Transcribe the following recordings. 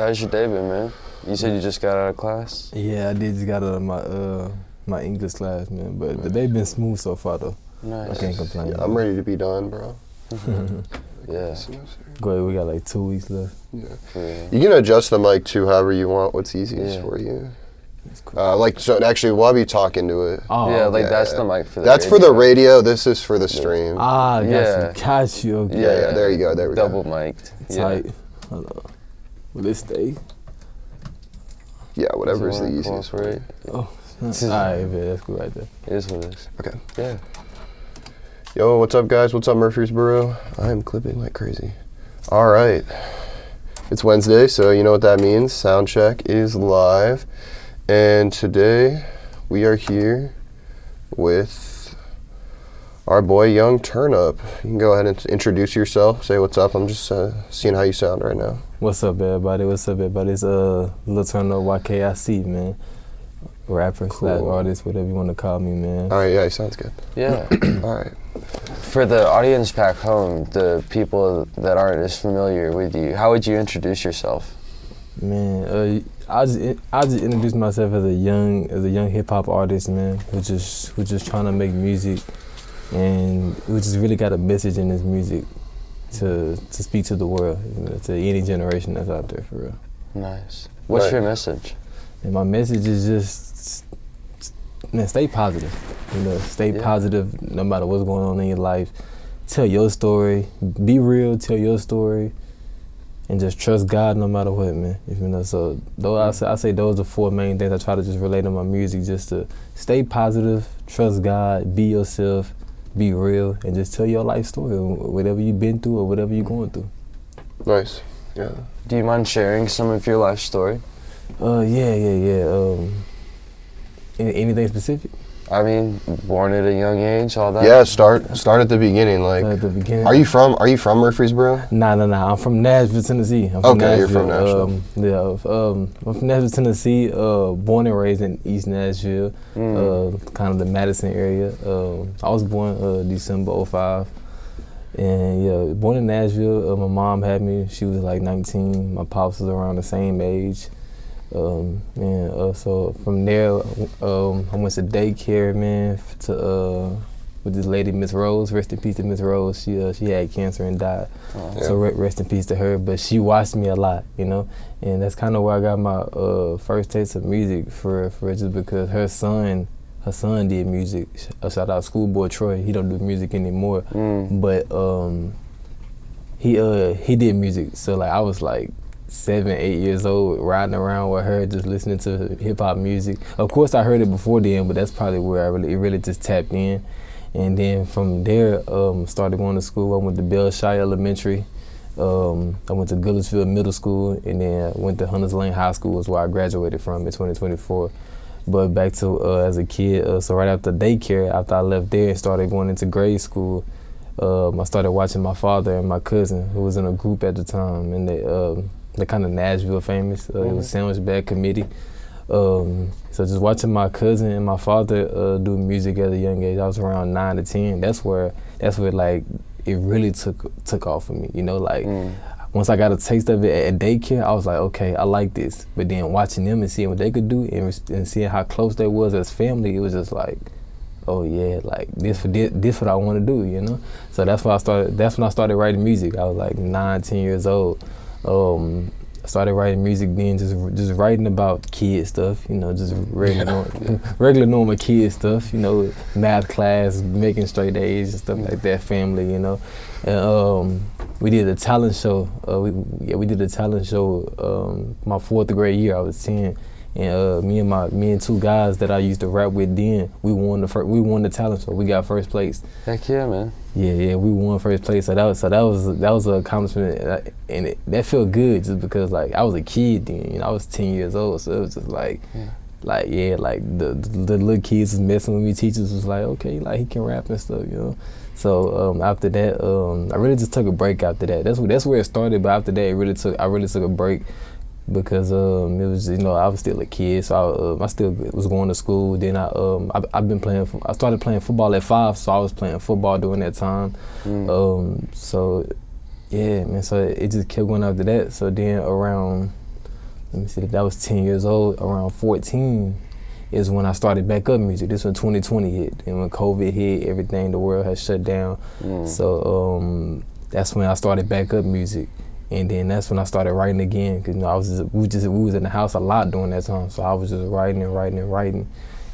How's your day been, man? You said you just got out of class? Yeah, I did just got out of my English class, man. But the day been smooth so far, though. Nice. I can't complain. Yeah, I'm ready to be done, bro. Yeah. Go ahead, we got like 2 weeks left. Yeah. You can adjust the mic too, however you want. What's easiest for you? That's cool. Like, so actually, while we talk into it. Oh, yeah, like that's the mic for the That's radio. for the radio. This is for the stream. Ah, Yeah. got you. Okay. Yeah, there you go. There we Double go. mic'd. Tight. Hold on. Will it stay? Yeah, whatever is Does it the wanna easiest for you. cooperate? Oh, alright, man, that's cool right there. It is what it is. Okay. Yeah. Yo, what's up, guys? What's up, Murfreesboro? I'm clipping like crazy. All right. It's Wednesday, so you know what that means. SoundCheck is live. And today we are here with our boy Lil Turn Up. You can go ahead and introduce yourself. Say what's up. I'm just seeing how you sound right now. What's up, everybody? What's up, everybody? It's Lil Turn Up Y.K.I.C, man. Rapper slash artist, whatever you want to call me, man. All right, yeah, sounds good. Yeah. All right. For the audience back home, the people that aren't as familiar with you, how would you introduce yourself? Man, I just introduced myself as a young hip hop artist, man, who just trying to make music, and who just really got a message in his music to speak to the world, you know, to any generation that's out there, for real. Nice. What's your message? And my message is just, man, stay positive. You know, stay positive no matter what's going on in your life. Tell your story. Be real. Tell your story. And just trust God no matter what, man. You know, so I say those are 4 main things I try to just relate in my music. Just to stay positive, trust God, be yourself, be real, and just tell your life story, whatever you've been through or whatever you're going through. Nice. Yeah. Do you mind sharing some of your life story? Yeah. Anything specific? I mean, born at a young age, all that? Yeah, start at the beginning. Like, At the beginning. Are you from Murfreesboro? Nah. I'm from Nashville, Tennessee. You're from Nashville. I'm from Nashville, Tennessee. Born and raised in East Nashville, kind of the Madison area. I was born December 05. And yeah, born in Nashville. My mom had me. She was like 19. My pops was around the same age. So from there, I went to daycare, man, with this lady, Miss Rose. Rest in peace to Miss Rose. She had cancer and died. So rest in peace to her. But she watched me a lot, you know, and that's kind of where I got my first taste of music for just because her son did music. Shout out Schoolboy Troy. He don't do music anymore, but he did music. So like I was like 7, 8 years old, riding around with her, just listening to hip hop music. Of course, I heard it before then, but that's probably where it really just tapped in. And then from there, started going to school. I went to Bellshire Elementary. I went to Goodlettsville Middle School, and then I went to Hunters Lane High School, is where I graduated from in 2024. But back to as a kid, so right after daycare, after I left there and started going into grade school, I started watching my father and my cousin, who was in a group at the time, and they're kind of Nashville famous. It was Sandwich Bag Committee. So just watching my cousin and my father do music at a young age, I was around 9 to 10. That's where like it really took off for me. You know, like once I got a taste of it at daycare, I was like, okay, I like this. But then watching them and seeing what they could do and seeing how close they was as family, it was just like, oh yeah, like this what I want to do, you know. So that's when I started writing music. I was like 9, 10 years old. I started writing music then, just writing about kid stuff, you know, just regular normal kid stuff, you know, math class, making straight A's and stuff like that, family, you know. And we did a talent show. We did a talent show my 4th grade year. I was 10. And me and 2 guys that I used to rap with then, we won the talent show. We got first place. Heck yeah, man. Yeah, we won first place. So that was an accomplishment, and that felt good just because like I was a kid then. You know, I was 10 years old, so it was just like the little kids was messing with me. Teachers was like, okay, like he can rap and stuff, you know. So after that, I really just took a break after that. That's where it started. But after that, I really took a break. Because it was, you know, I was still a kid, so I still was going to school. Then I started playing football at 5, so I was playing football during that time. So yeah, man. So it just kept going after that. So then around let me see, that was 10 years old. Around 14 is when I started back up music. This when 2020 hit, and when COVID hit, everything, the world had shut down. So that's when I started back up music, and then that's when I started writing again. Cause you know, we was in the house a lot during that time, so I was just writing,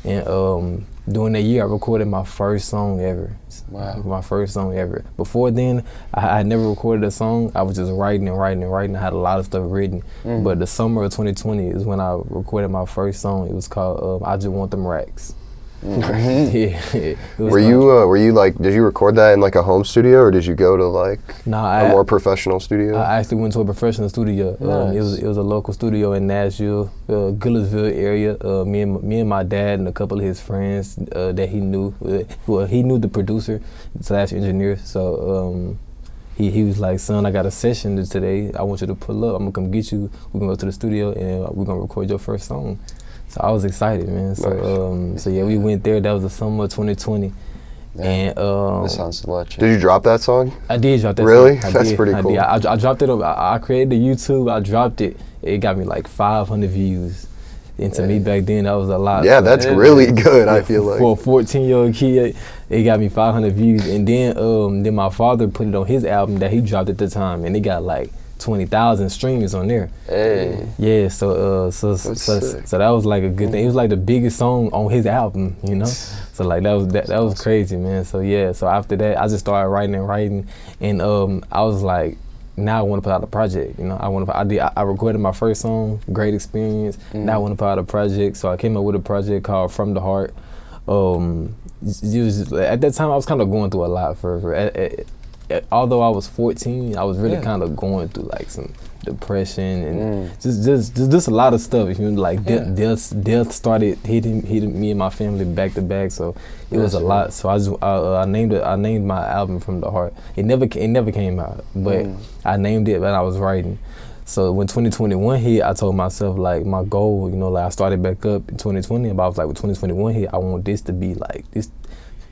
and during that year I recorded my first song ever. Wow. My first song ever. Before then, I had never recorded a song. I was just writing. I had a lot of stuff written. But the summer of 2020 is when I recorded my first song. It was called I Just Want Them Racks. Yeah. Were you like, did you record that in like a home studio, or did you go to like a more professional studio? I actually went to a professional studio. Nice. It was a local studio in Nashville, Gillersville area. Me and my dad and a couple of his friends that he knew. Well, he knew the producer / engineer. So he was like, son, I got a session today. I want you to pull up. I'm gonna come get you. We're gonna go to the studio and we're gonna record your first song. So I was excited, man. So Nice. so yeah, we went there. That was the summer of 2020. Yeah. And That sounds electric. Did you drop that song? I did drop that. Really? Song. That's pretty cool. I dropped it. I created the YouTube. I dropped it. It got me like 500 views. And to me back then, that was a lot. Yeah, that's really good. I feel like for a 14-year-old kid, it got me 500 views. And then my father put it on his album that he dropped at the time, and it got like 20,000 streams on there. Hey. Yeah, so that was like a good thing. It was like the biggest song on his album, you know. So like that was crazy, man. So yeah, so after that, I just started writing, and I was like, now I want to put out a project, you know. I recorded my first song, great experience. Now I want to put out a project, so I came up with a project called From the Heart. It was just, at that time I was kind of going through a lot although I was 14, I was really kind of going through like some depression and just a lot of stuff. You know, like death started hitting me and my family back to back. So it was a lot. So I named my album From the Heart. It never came out, but I named it when I was writing. So when 2021 hit, I told myself like my goal, you know, like I started back up in 2020, but I was like, when 2021 hit, I want this to be like this.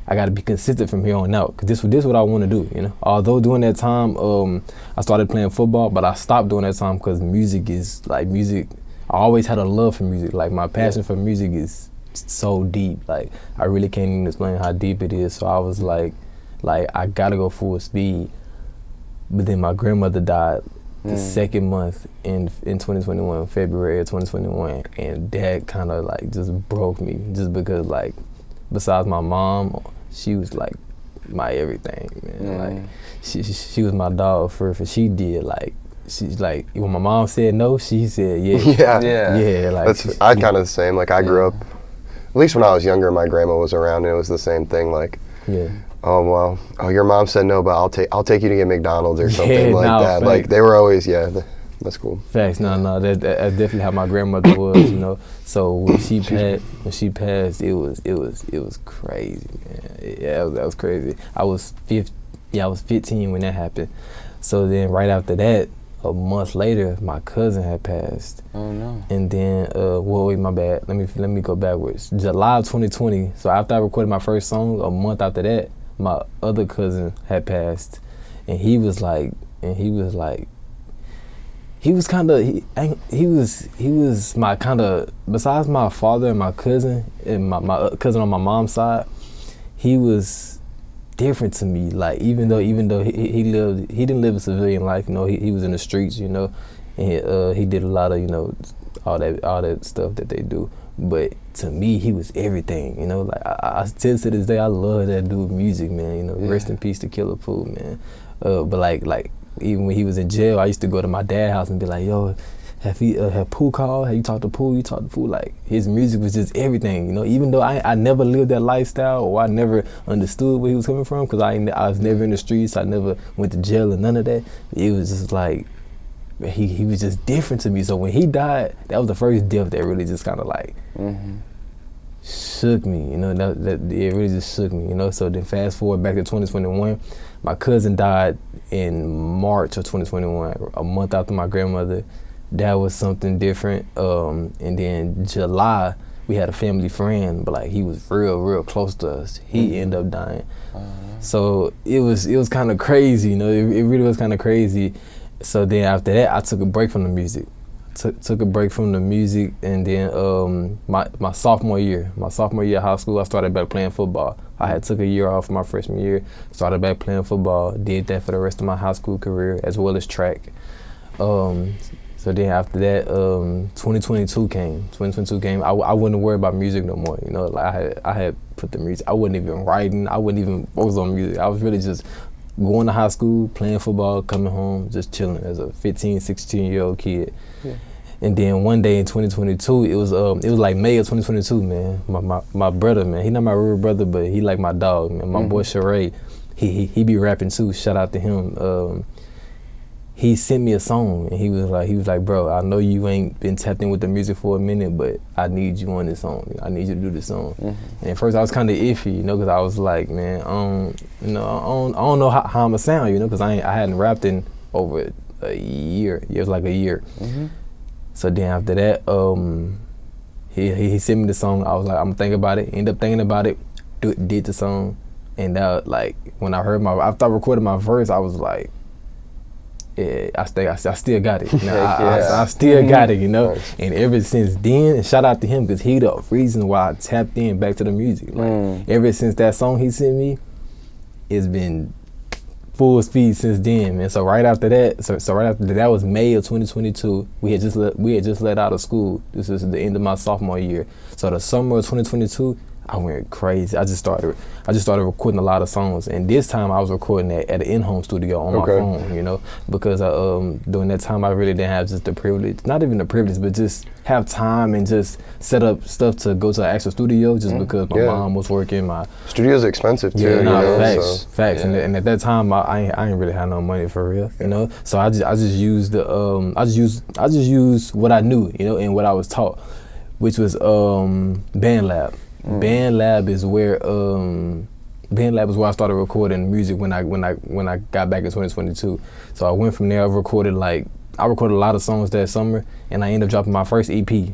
I got to be consistent from here on out, because this what I want to do, you know. Although during that time, I started playing football, but I stopped during that time because music. I always had a love for music. Like my passion for music is so deep. Like I really can't even explain how deep it is. So I was like I gotta go full speed. But then my grandmother died the second month in 2021, February of 2021, and that kind of like just broke me, just because like besides my mom, she was like my everything, man. Like she was my dog for she did like, she's like, when my mom said no, she said yeah. Yeah. Like I kind of the same. Like I grew up, at least when I was younger, my grandma was around, and it was the same thing. Like, oh well, your mom said no, but I'll take you to get McDonald's or something like that. Facts. Like they were always that's cool. Facts. No, that's definitely how my grandmother was, you know. So when she passed, it was crazy, man. Yeah, that was crazy. I was 15 when that happened. So then right after that, a month later, my cousin had passed. Oh no. And then, wait, my bad. Let me go backwards. July of 2020. So after I recorded my first song, a month after that, my other cousin had passed, and he was my kind of, besides my father and my cousin and my cousin on my mom's side, he was different to me. Like even though he didn't live a civilian life, you know, he was in the streets, you know, and he did a lot of, you know, all that stuff that they do. But to me, he was everything, you know. Like I still to this day, I love that dude music, man. You know, rest in peace to Killer Pooh, man. But like. Even when he was in jail, I used to go to my dad's house and be like, yo, have Pooh called? Have you talked to Pooh? You talked to Pooh? Like, his music was just everything, you know? Even though I never lived that lifestyle, or I never understood where he was coming from, because I was never in the streets, I never went to jail or none of that. It was just like, he was just different to me. So when he died, that was the first death that really just kind of like shook me, you know? That it really just shook me, you know? So then fast forward back to 2021, my cousin died in March of 2021, a month after my grandmother. That was something different. And then July, we had a family friend, but like he was real close to us. He ended up dying. So it was kind of crazy, you know. It really was kind of crazy. So then after that, I took a break from the music. took a break from the music, and then my sophomore year of high school, I started back playing football. I had took a year off my freshman year, started back playing football, did that for the rest of my high school career as well as track. So then after that, 2022 came. I wouldn't worry about music no more. You know, like I had put the music. I wasn't even writing. I wouldn't even focus on music. I was really just going to high school, playing football, coming home, just chilling as a 15, 16-year-old kid. Yeah. And then one day in 2022, it was like May of 2022, man. My brother, man, he not my real brother, but he like my dog, man. My boy Sheree, he be rapping too. Shout out to him. He sent me a song, and he was like, bro, I know you ain't been tapped in with the music for a minute, but I need you on this song. I need you to do this song. And at first I was kind of iffy, you know, because I was like, man, I don't know how I'm gonna sound, you know, because I hadn't rapped in over a year. It was like a year. So then after that, he sent me the song. I was like, I'm gonna think about it. Ended up thinking about it, did the song, and that, like, when I heard after I recorded my verse, I was like, yeah, I still got it. You know, I still got it, you know. Nice. And ever since then, and shout out to him, because he the reason why I tapped in back to the music. Like, ever since that song he sent me, it's been full speed since then, man. So right after that, that was May of 2022. We had just let out of school. This is the end of my sophomore year. So the summer of 2022, I went crazy. I just started recording a lot of songs, and this time I was recording at an in-home studio on my phone, you know, because during that time I really didn't have just the privilege, not even the privilege, but just have time and just set up stuff to go to an actual studio, just because my mom was working. My studio's expensive too. Yeah, you know, facts. Yeah. And at that time I ain't really had no money for real, you know. So I just used what I knew, you know, and what I was taught, which was Bandlab. Bandlab is where I started recording music when I got back in 2022. So I went from there. I recorded a lot of songs that summer, and I ended up dropping my first EP.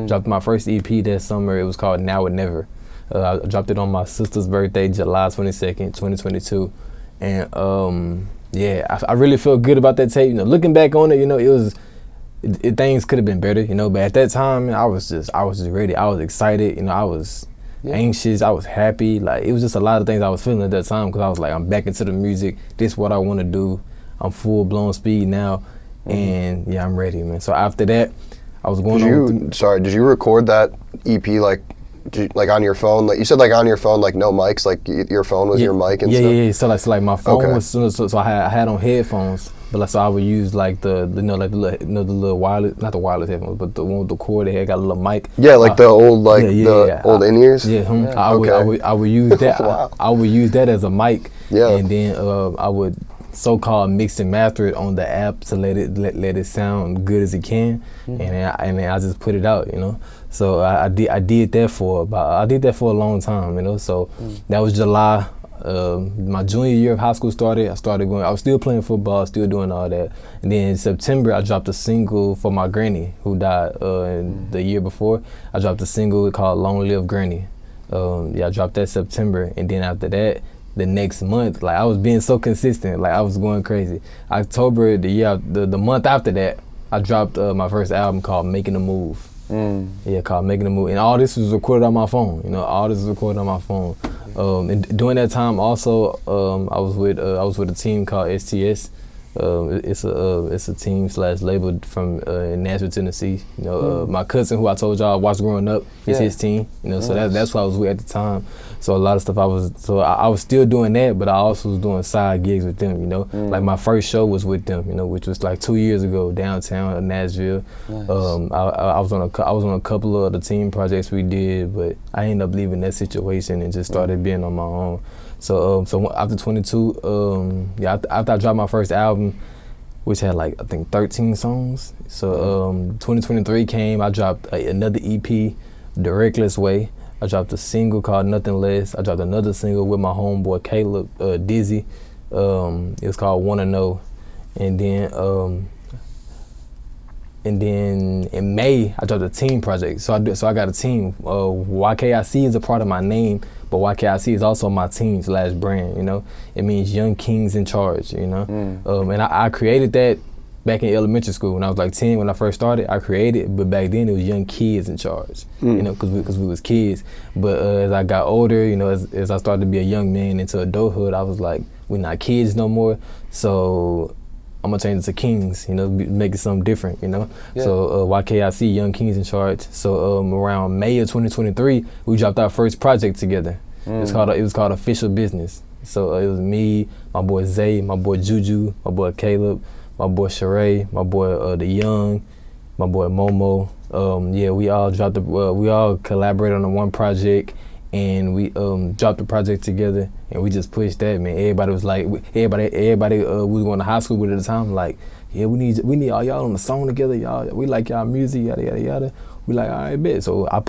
Dropped my first EP that summer. It was called Now or Never. I dropped it on my sister's birthday, July 22nd, 2022, and I really felt good about that tape. You know, looking back on it, you know, things could have been better, you know. But at that time, I was just ready. I was excited, you know. I was anxious, I was happy. Like, it was just a lot of things I was feeling at that time, because I was like, I'm back into the music. This is what I want to do. I'm full blown speed now, and I'm ready, man. So after that, I was going did you record that EP like on your phone? Like you said, like on your phone, like no mics, like your phone was your mic and stuff? Yeah. So like my phone was, so I had on headphones. But so I would use like the little wireless, not the wireless headphones, but the one with the cord that had got a little mic. Yeah, like the old old in-ears. I would use that. Wow. I would use that as a mic. Yeah. And then I would so-called mix and master it on the app to let it sound good as it can, and then I just put it out, you know. So I did that for a long time, you know. So that was July. My junior year of high school started. I was still playing football, still doing all that. And then in September, I dropped a single for my granny who died the year before. I dropped a single called Long Live Granny. I dropped that September. And then after that, the next month, like, I was being so consistent, like I was going crazy. October, the month after that, I dropped my first album called Making a Move. Called Making a Move. And all this was recorded on my phone, you know, and during that time also, I was with a team called STS. It's a team / label from Nashville, Tennessee. You know, my cousin who I told y'all I watched growing up is his team. You know, so that's what I was with at the time. So a lot of stuff I was still doing that, but I also was doing side gigs with them. You know, like my first show was with them. You know, which was like 2 years ago downtown in Nashville. Nice. I was on a couple of the team projects we did, but I ended up leaving that situation and just started being on my own. So after 22, after I dropped my first album, which had like I think 13 songs. So 2023 came. I dropped another EP, The Reckless Way. I dropped a single called Nothing Less. I dropped another single with my homeboy Caleb Dizzy. It was called Wanna Know. And then in May I dropped a team project. So I got a team. Y.K.I.C is a part of my name, but Y.K.I.C is also my team / brand. You know, it means Young Kings in Charge. You know, and I created that back in elementary school when I was like 10 when I first started. I created, but back then it was young kids in charge, you know, because we was kids. But as I got older, you know, as I started to be a young man into adulthood, I was like, we're not kids no more, so I'm gonna change it to Kings, you know, make it something different, you know. Yeah. So Y.K.I.C, Young Kings in charge. So around May of 2023, we dropped our first project together. It was called Official Business. So it was me, my boy Zay, my boy Juju, my boy Caleb, my boy Sheree, my boy The Young, my boy Momo. Yeah, we all dropped we all collaborated on the one project, and we dropped the project together, and we just pushed that, man. Everybody was like, everybody we was going to high school with at the time, like, yeah, we need all y'all on the song together, y'all. We like y'all music, yada yada yada. We like, all right, bet. So I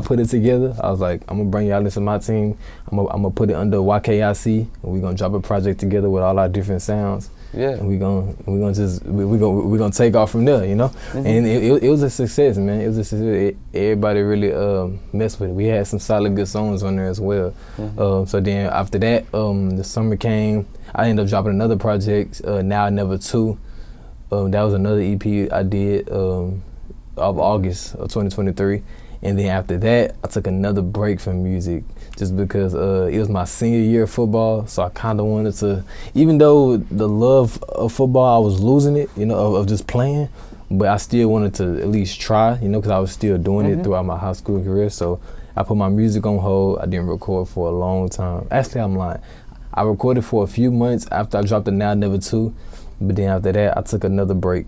put it together. I was like, I'm gonna bring y'all into my team. I'm gonna put it under Y.K.I.C, and we gonna drop a project together with all our different sounds. Yeah. And we gonna take off from there, you know. And it was a success, man. It was a success. Everybody really messed with it. We had some solid good songs on there as well. So then after that, the summer came. I ended up dropping another project, Now Never 2. That was another EP I did of August of 2023. And then after that, I took another break from music just because it was my senior year of football. So I kind of wanted to, even though the love of football, I was losing it, you know, of just playing, but I still wanted to at least try, you know, because I was still doing it throughout my high school career. So I put my music on hold. I didn't record for a long time. Actually, I'm lying. I recorded for a few months after I dropped the Now Never 2, but then after that, I took another break.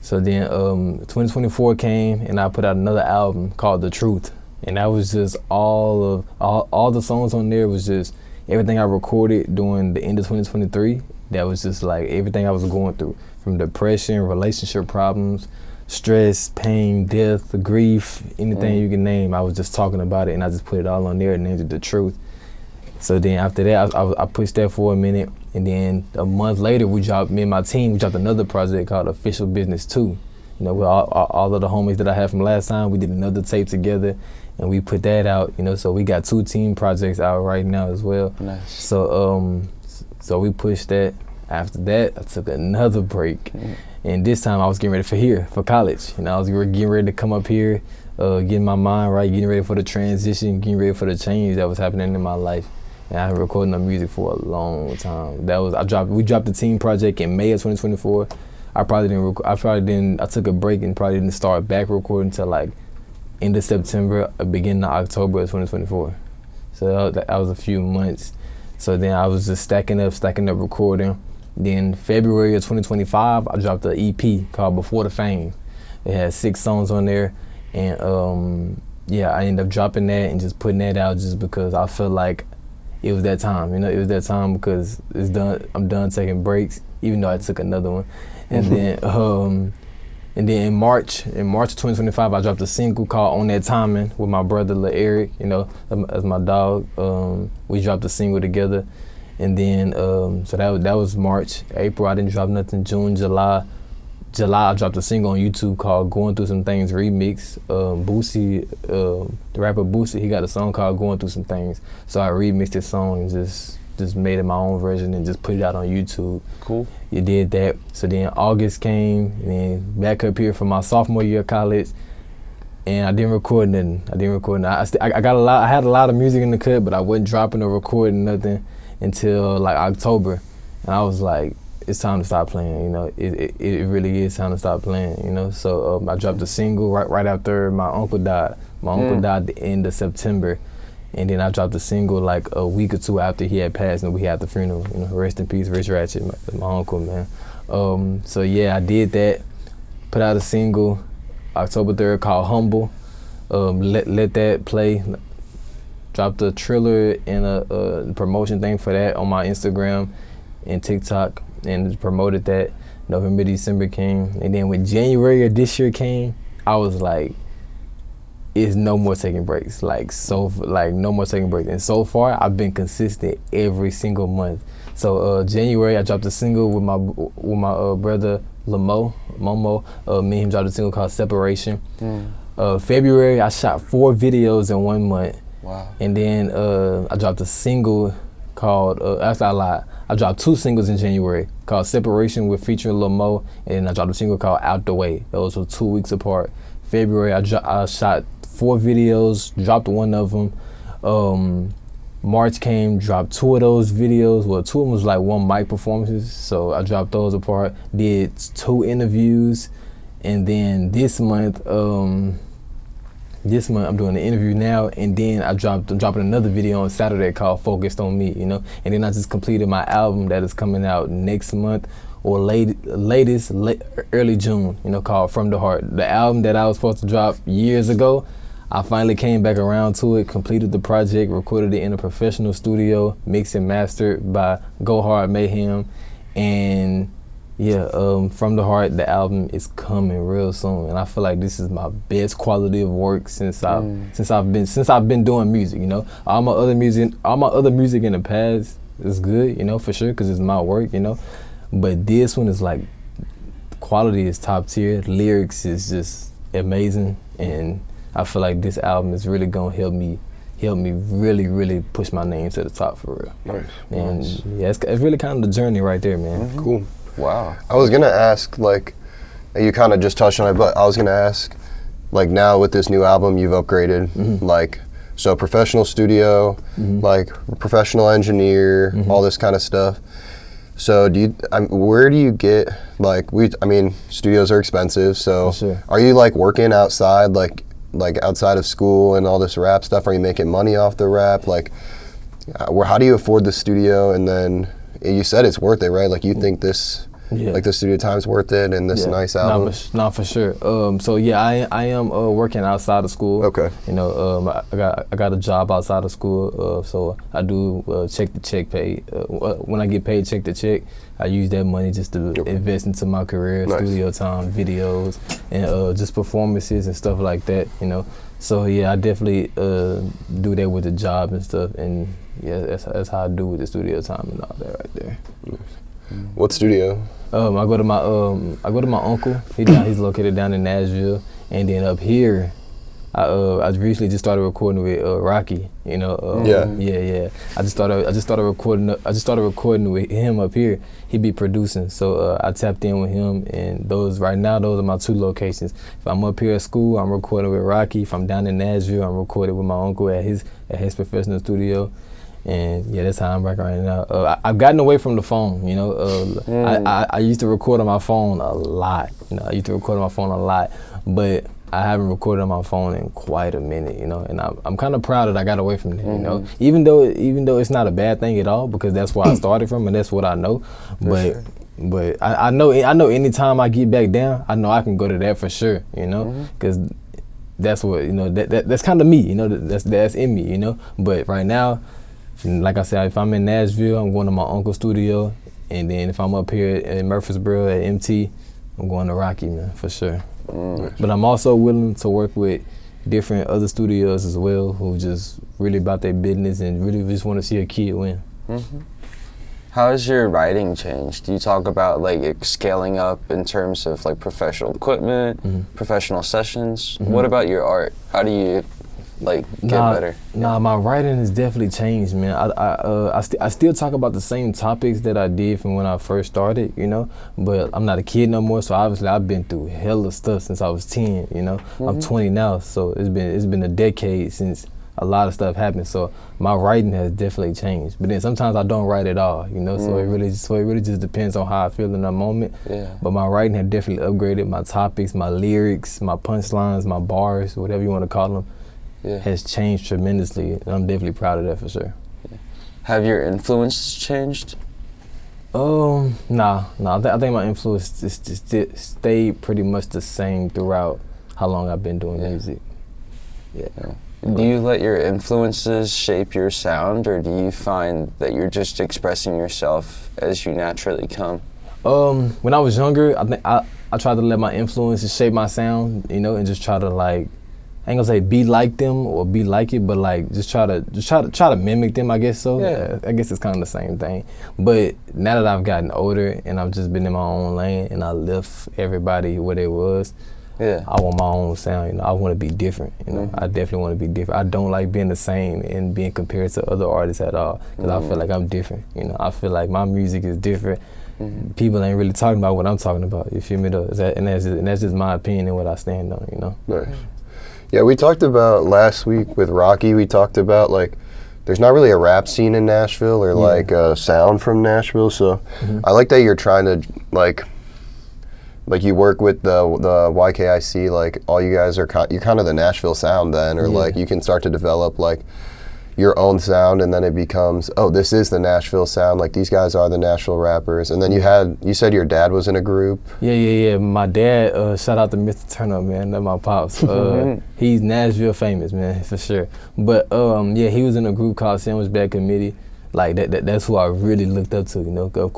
So then 2024 came, and I put out another album called The Truth, and that was just all the songs on there was just everything I recorded during the end of 2023. That was just like everything I was going through, from depression, relationship problems, stress, pain, death, grief, anything you can name. I was just talking about it, and I just put it all on there and named it The Truth. So then after that, I pushed that for a minute, and then a month later, me and my team, we dropped another project called Official Business 2. You know, with all of the homies that I had from last time, we did another tape together, and we put that out, you know, so we got 2 team projects out right now as well. Nice. So we pushed that. After that, I took another break, and this time I was getting ready for college. You know, I was getting ready to come up here, getting my mind right, getting ready for the transition, getting ready for the change that was happening in my life. And I've been recording the music for a long time. We dropped the team project in May of 2024. I took a break and probably didn't start back recording until like end of September, beginning of October of 2024. So that was a few months. So then I was just stacking up recording. Then February of 2025, I dropped an EP called Before the Fame. It had 6 songs on there, and yeah, I ended up dropping that and just putting that out just because I felt like it was that time, you know. It was that time because it's done. I'm done taking breaks, even though I took another one. And then in March of 2025, I dropped a single called On That Timing with my brother Lil Eric, you know, as my dog. We dropped a single together, and then so that was March. April, I didn't drop nothing. June, July, I dropped a single on YouTube called Going Through Some Things Remix. Boosie, the rapper Boosie, he got a song called Going Through Some Things. So I remixed this song and just made it my own version and just put it out on YouTube. Cool. You did that. So then August came, and then back up here for my sophomore year of college, and I didn't record nothing. I had a lot of music in the cut, but I wasn't dropping or recording nothing until like October. And I was like, it's time to stop playing, you know. It really is time to stop playing, you know. So I dropped a single right after my uncle died. My uncle died at the end of September, and then I dropped a single like a week or 2 after he had passed, and we had the funeral. You know, rest in peace, Rich Ratchet, my uncle, man. So yeah, I did that. Put out a single, October 3rd, called Humble. Let that play. Dropped a trailer and a promotion thing for that on my Instagram and TikTok, and promoted that. November, December came, and then when January of this year came, I was like, it's no more taking breaks, no more taking breaks. And so far, I've been consistent every single month. So January, I dropped a single with my brother Momo. Me and him dropped a single called Separation. February, I shot 4 videos in 1 month. Wow. And then I dropped a single called, actually I lied. I dropped 2 singles in January called Separation with featuring Lil Mo, and I dropped a single called Out the Way. Those were 2 weeks apart. February, I shot 4 videos, dropped 1 of them. March came, dropped 2 of those videos. Well, 2 of them was like 1 mic performances, so I dropped those apart. Did 2 interviews, and then this month I'm doing an interview now, and then I'm dropping another video on Saturday called Focused on Me, you know. And then I just completed my album that is coming out next month or early June, you know, called From the Heart. The album that I was supposed to drop years ago, I finally came back around to it, completed the project, recorded it in a professional studio, mixed and mastered by Go Hard Mayhem, and yeah, From the Heart, the album is coming real soon, and I feel like this is my best quality of work since I've been doing music. You know, all my other music in the past is good, you know, for sure, because it's my work, you know. But this one is like, quality is top tier, lyrics is just amazing, and I feel like this album is really gonna help me really, really push my name to the top for real. Nice. And yeah, it's really kind of the journey right there, man. Mm-hmm. Cool. Wow. I was gonna ask, like, you kind of just touched on it, but I was gonna ask, like, now with this new album, you've upgraded, like, so professional studio, like professional engineer, all this kind of stuff. So where do you get, like, I mean, studios are expensive, so sure. Are you like working outside, like outside of school and all this rap stuff? Are you making money off the rap? Like, how do you afford the studio? And then you said it's worth it, right? Like, you think this, like, the studio time's worth it, and this nice album? No, for sure. So yeah, I am working outside of school. Okay. You know, I got a job outside of school, so I do check to check pay. When I get paid check to check, I use that money just to invest into my career, studio time, videos, and just performances and stuff like that. You know, so yeah, I definitely do that with the job and stuff, and yeah, that's how I do with the studio time and all that right there. What studio? I go to my uncle. He's located down in Nashville, and then up here, I recently just started recording with Rocky. You know, yeah. I just started recording with him up here. He be producing, so I tapped in with him, and those are my 2 locations. If I'm up here at school, I'm recording with Rocky. If I'm down in Nashville, I'm recording with my uncle at his professional studio. And yeah, that's how I'm rocking right now. I've gotten away from the phone, you know. I used to record on my phone a lot. You know, but I haven't recorded on my phone in quite a minute, you know. And I'm kind of proud that I got away from that, you know. Even though it's not a bad thing at all, because that's where I started from and that's what I know. But I know anytime I get back down, I know I can go to that for sure, you know, because that's what, you know, that's kind of me, you know. That's in me, you know. But right now, like I said, if I'm in Nashville, I'm going to my uncle's studio, and then if I'm up here in Murfreesboro at MT, I'm going to Rocky, man, for sure. But I'm also willing to work with different other studios as well, who just really about their business and really just want to see a kid win. How has your writing changed? Do you talk about like scaling up in terms of like professional equipment, professional sessions? What about your art? How do you like get better? My writing has definitely changed, man. I still talk about the same topics that I did from when I first started, you know, but I'm not a kid no more, so obviously I've been through hella stuff since I was 10, you know. I'm 20 now, so it's been a decade since a lot of stuff happened, so my writing has definitely changed. But then sometimes I don't write at all, you know, so it really just depends on how I feel in that moment. But my writing has definitely upgraded. My topics, my lyrics, my punchlines, my bars, whatever you want to call them, has changed tremendously, and I'm definitely proud of that for sure. Have your influences changed? Nah. I think my influence just stayed pretty much the same throughout how long I've been doing music. Do you let your influences shape your sound, or do you find that you're just expressing yourself as you naturally come? When I was younger, I think I tried to let my influences shape my sound, you know, and just try to, like, I ain't gonna say be like them or be like it, but like just try to mimic them, I guess. So I guess it's kind of the same thing. But now that I've gotten older and I've just been in my own lane and I left everybody where they was, Yeah. I want my own sound, you know. I want to be different, you know. I definitely want to be different. I don't like being the same and being compared to other artists at all, because I feel like I'm different, you know. I feel like my music is different. People ain't really talking about what I'm talking about, you feel me though? And that's just my opinion and what I stand on, you know. Nice. Yeah, we talked about last week with Rocky, we talked about like, there's not really a rap scene in Nashville or like a sound from Nashville, so I like that you're trying to like you work with the Y.K.I.C, like all you guys are you're kind of the Nashville sound then, or like you can start to develop like your own sound, and then it becomes, oh, this is the Nashville sound, like these guys are the Nashville rappers. And then you said your dad was in a group. Yeah. My dad, shout out to Mr. Turn Up, man. That's my pops. He's Nashville famous, man, for sure. But yeah, he was in a group called Sandwich Bag Committee. Like that's who I really looked up to, you know. Of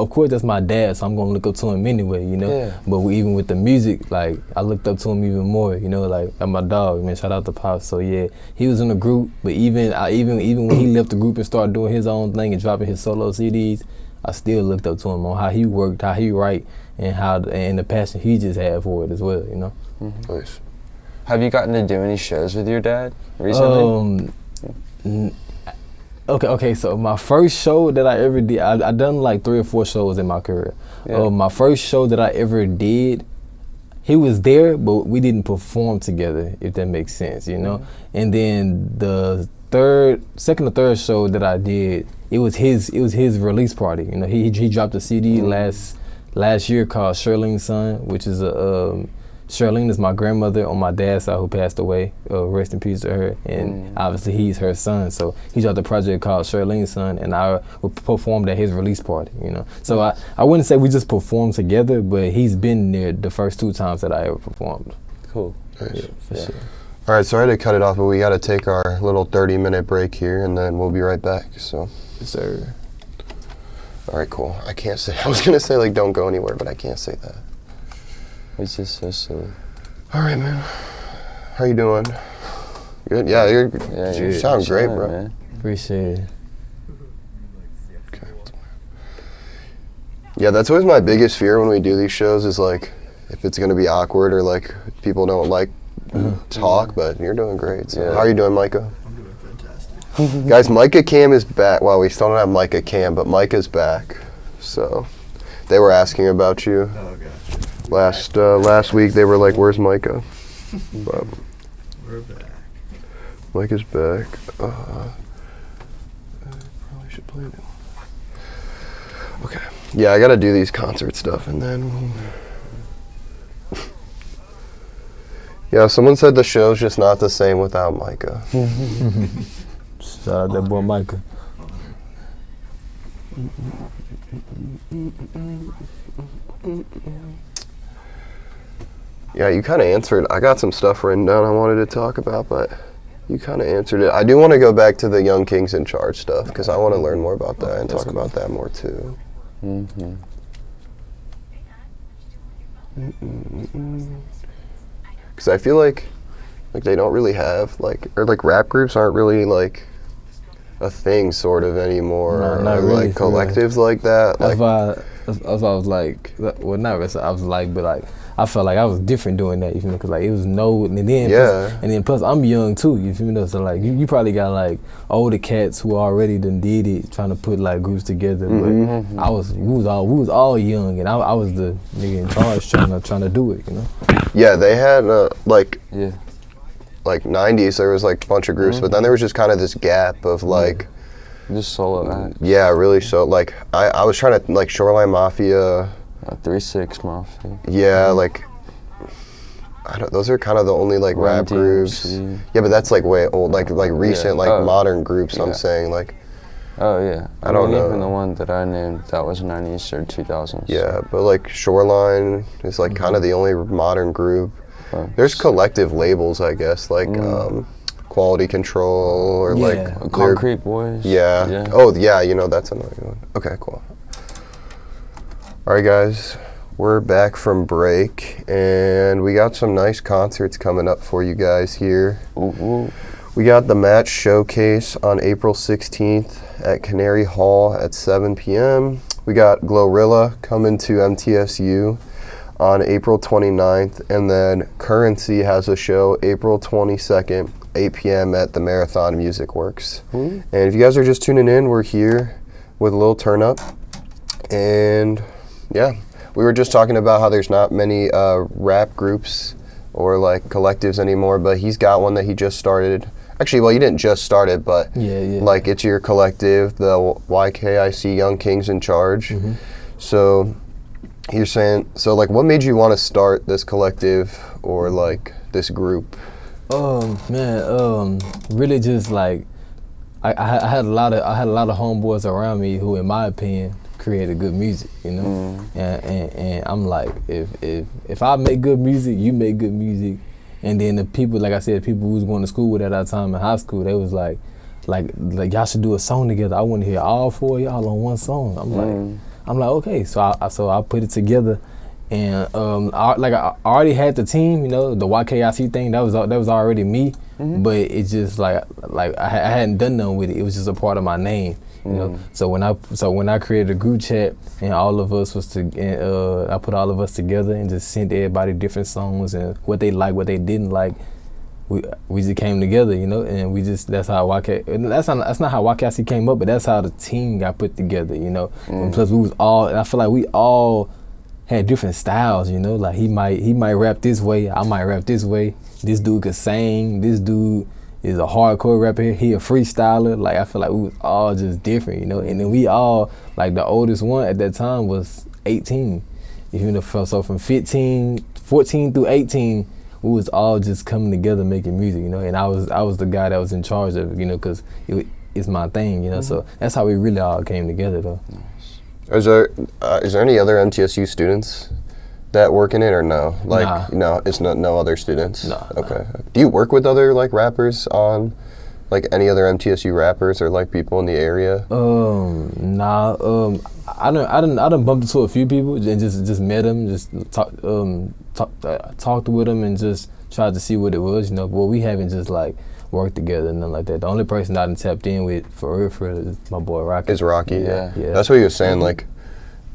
course, that's my dad, so I'm gonna look up to him anyway, you know. Yeah. But even with the music, like I looked up to him even more, you know. Like I'm my dog, man. Shout out to Pops. So yeah, he was in the group. But even when he left the group and started doing his own thing and dropping his solo CDs, I still looked up to him on how he worked, how he write, and the passion he just had for it as well, you know. Nice. Have you gotten to do any shows with your dad recently? Okay, so my first show that I ever did, I done like 3 or 4 shows in my career. Yeah. My first show that I ever did, he was there, but we didn't perform together, if that makes sense, you know? And then the second or third show that I did, it was his release party, you know? He dropped a CD last year called Shirley's Son, which is Charlene is my grandmother on my dad's side who passed away. Rest in peace to her. And obviously he's her son. So he dropped a project called Charlene's Son, and I performed at his release party, you know. So I wouldn't say we just performed together, but he's been there the first 2 times that I ever performed. Cool. Nice. Yeah, for sure. All right, sorry to cut it off, but we got to take our little 30-minute break here, and then we'll be right back. So. Yes, sir. All right, cool. I can't say. I was gonna say like don't go anywhere, but I can't say that. It's just so silly. All right, man. How you doing? Good? Yeah, you sound great, bro. Man. Appreciate it. Okay. Yeah, that's always my biggest fear when we do these shows is like if it's gonna be awkward or like people don't like talk, but you're doing great. So how are you doing, Micah? I'm doing fantastic. Guys, Micah Cam is back. Well, we still don't have Micah Cam, but Micah's back. So they were asking about you. Oh, gosh. Last week they were like, "Where's Micah?" But We're back. Micah's back. I probably should play it. Okay. Yeah, I gotta do these concert stuff, and then. Yeah, someone said the show's just not the same without Micah. Shout out that boy Micah. Yeah, you kind of answered. I got some stuff written down I wanted to talk about, but you kind of answered it. I do want to go back to the Young Kings in Charge stuff because I want to learn more about that and talk about that more too. Because I feel like they don't really have like rap groups aren't really like a thing sort of anymore. No, or not really, like collectives like that. That's Like, why I was like, well, not really. I was like, but like, I felt like I was different doing that. You feel me? Because like it was plus I'm young too. You feel me? So like you probably got like older cats who already done did it, trying to put like groups together. But we was all young, and I was the nigga in charge trying to do it. You know? Yeah, they had like 90s. There was like a bunch of groups, but then there was just kind of this gap of like. Just solo acts. Yeah, really. So like I was trying to like Shoreline Mafia. 3-6 Mafia. Yeah, like those are kind of the only like rap groups. Yeah, but that's like way old, like recent, modern groups. I'm saying like. Oh yeah. I don't know. Even the one that I named, that was 90s or 2000s. Yeah, but like Shoreline is like kind of the only modern group. There's collective labels, I guess, like Quality Control or like Concrete Boys. Yeah. Oh yeah, that's another one. Okay, cool. All right, guys, we're back from break, and we got some nice concerts coming up for you guys here. We got the Match Showcase on April 16th at Canary Hall at 7 p.m. We got Glorilla coming to MTSU on April 29th, and then Currency has a show April 22nd, 8 p.m. at the Marathon Music Works. And if you guys are just tuning in, we're here with Lil Turn Up, and yeah, we were just talking about how there's not many rap groups or like collectives anymore, but he's got one that he just started. Actually, well, you didn't just start it, but like it's your collective, the Y.K.I.C. Young Kings in Charge. So you're saying, so like what made you want to start this collective or like this group? Really just like I had a lot of homeboys around me who, in my opinion, created good music, you know. And I'm like, if I make good music, you make good music. And then the people, like I said, people who was going to school with at that time in high school, they was like y'all should do a song together. I want to hear all four of y'all on one song. I'm like, okay. So I put it together, and I already had the team, you know, the Y.K.I.C. thing. That was already me, but it's just like I hadn't done nothing with it. It was just a part of my name, you know. So when I created a group chat and all of us I put all of us together and just sent everybody different songs and what they liked, what they didn't like. We just came together, you know, and that's how that's not how Y.K.I.C. came up, but that's how the team got put together, you know. And plus I feel like we all had different styles, you know. Like he might rap this way, I might rap this way. This dude could sing. This dude is a hardcore rapper. He a freestyler. Like I feel like we was all just different, you know. And then we all, like the oldest one at that time was 18. You know, so from 14 through 18, we was all just coming together making music, you know. And I was the guy that was in charge of it, you know, because it's my thing, you know. So that's how we really all came together, though. Is there any other MTSU students that work in it, or no? Like, no, it's no other students. No. Okay. Do you work with other like rappers on, like any other MTSU rappers or like people in the area? I done bumped into a few people and just met them, just talked with them and just tried to see what it was, you know. But we haven't just like worked together and nothing like that. The only person I done tapped in with for real is my boy Rocky. Is Rocky? Yeah. That's what he was saying. Like,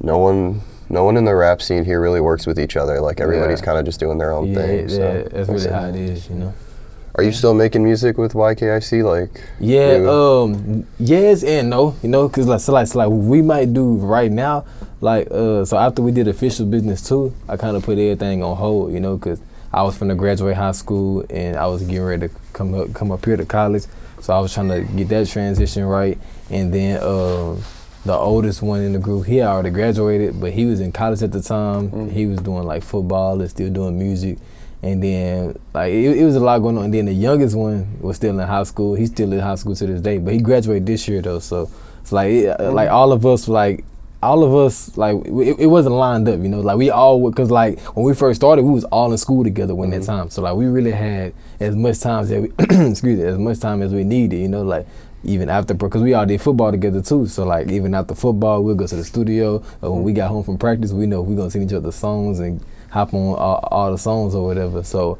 no one in the rap scene here really works with each other. Like everybody's kind of just doing their own thing. Yeah, that's really how it is, you know. Are you still making music with Y.K.I.C.? Like, yes and no, you know, cause like we might do right now, like so after we did official business too, I kind of put everything on hold, you know, cause I was finna graduate high school and I was getting ready to come up here to college, so I was trying to get that transition right. And then the oldest one in the group, he already graduated, but he was in college at the time. He was doing like football and still doing music. And then like it was a lot going on. And then the youngest one was still in high school. He's still in high school to this day, but he graduated this year though. So it's like like all of us like it wasn't lined up, you know. Like we all, because like when we first started, we was all in school together when that time. So like we really had as much time as we needed, you know. Like even after, because we all did football together too. So like even after football, we'll go to the studio. Or when we got home from practice, we know we're gonna send each other songs and hop on all the songs or whatever. So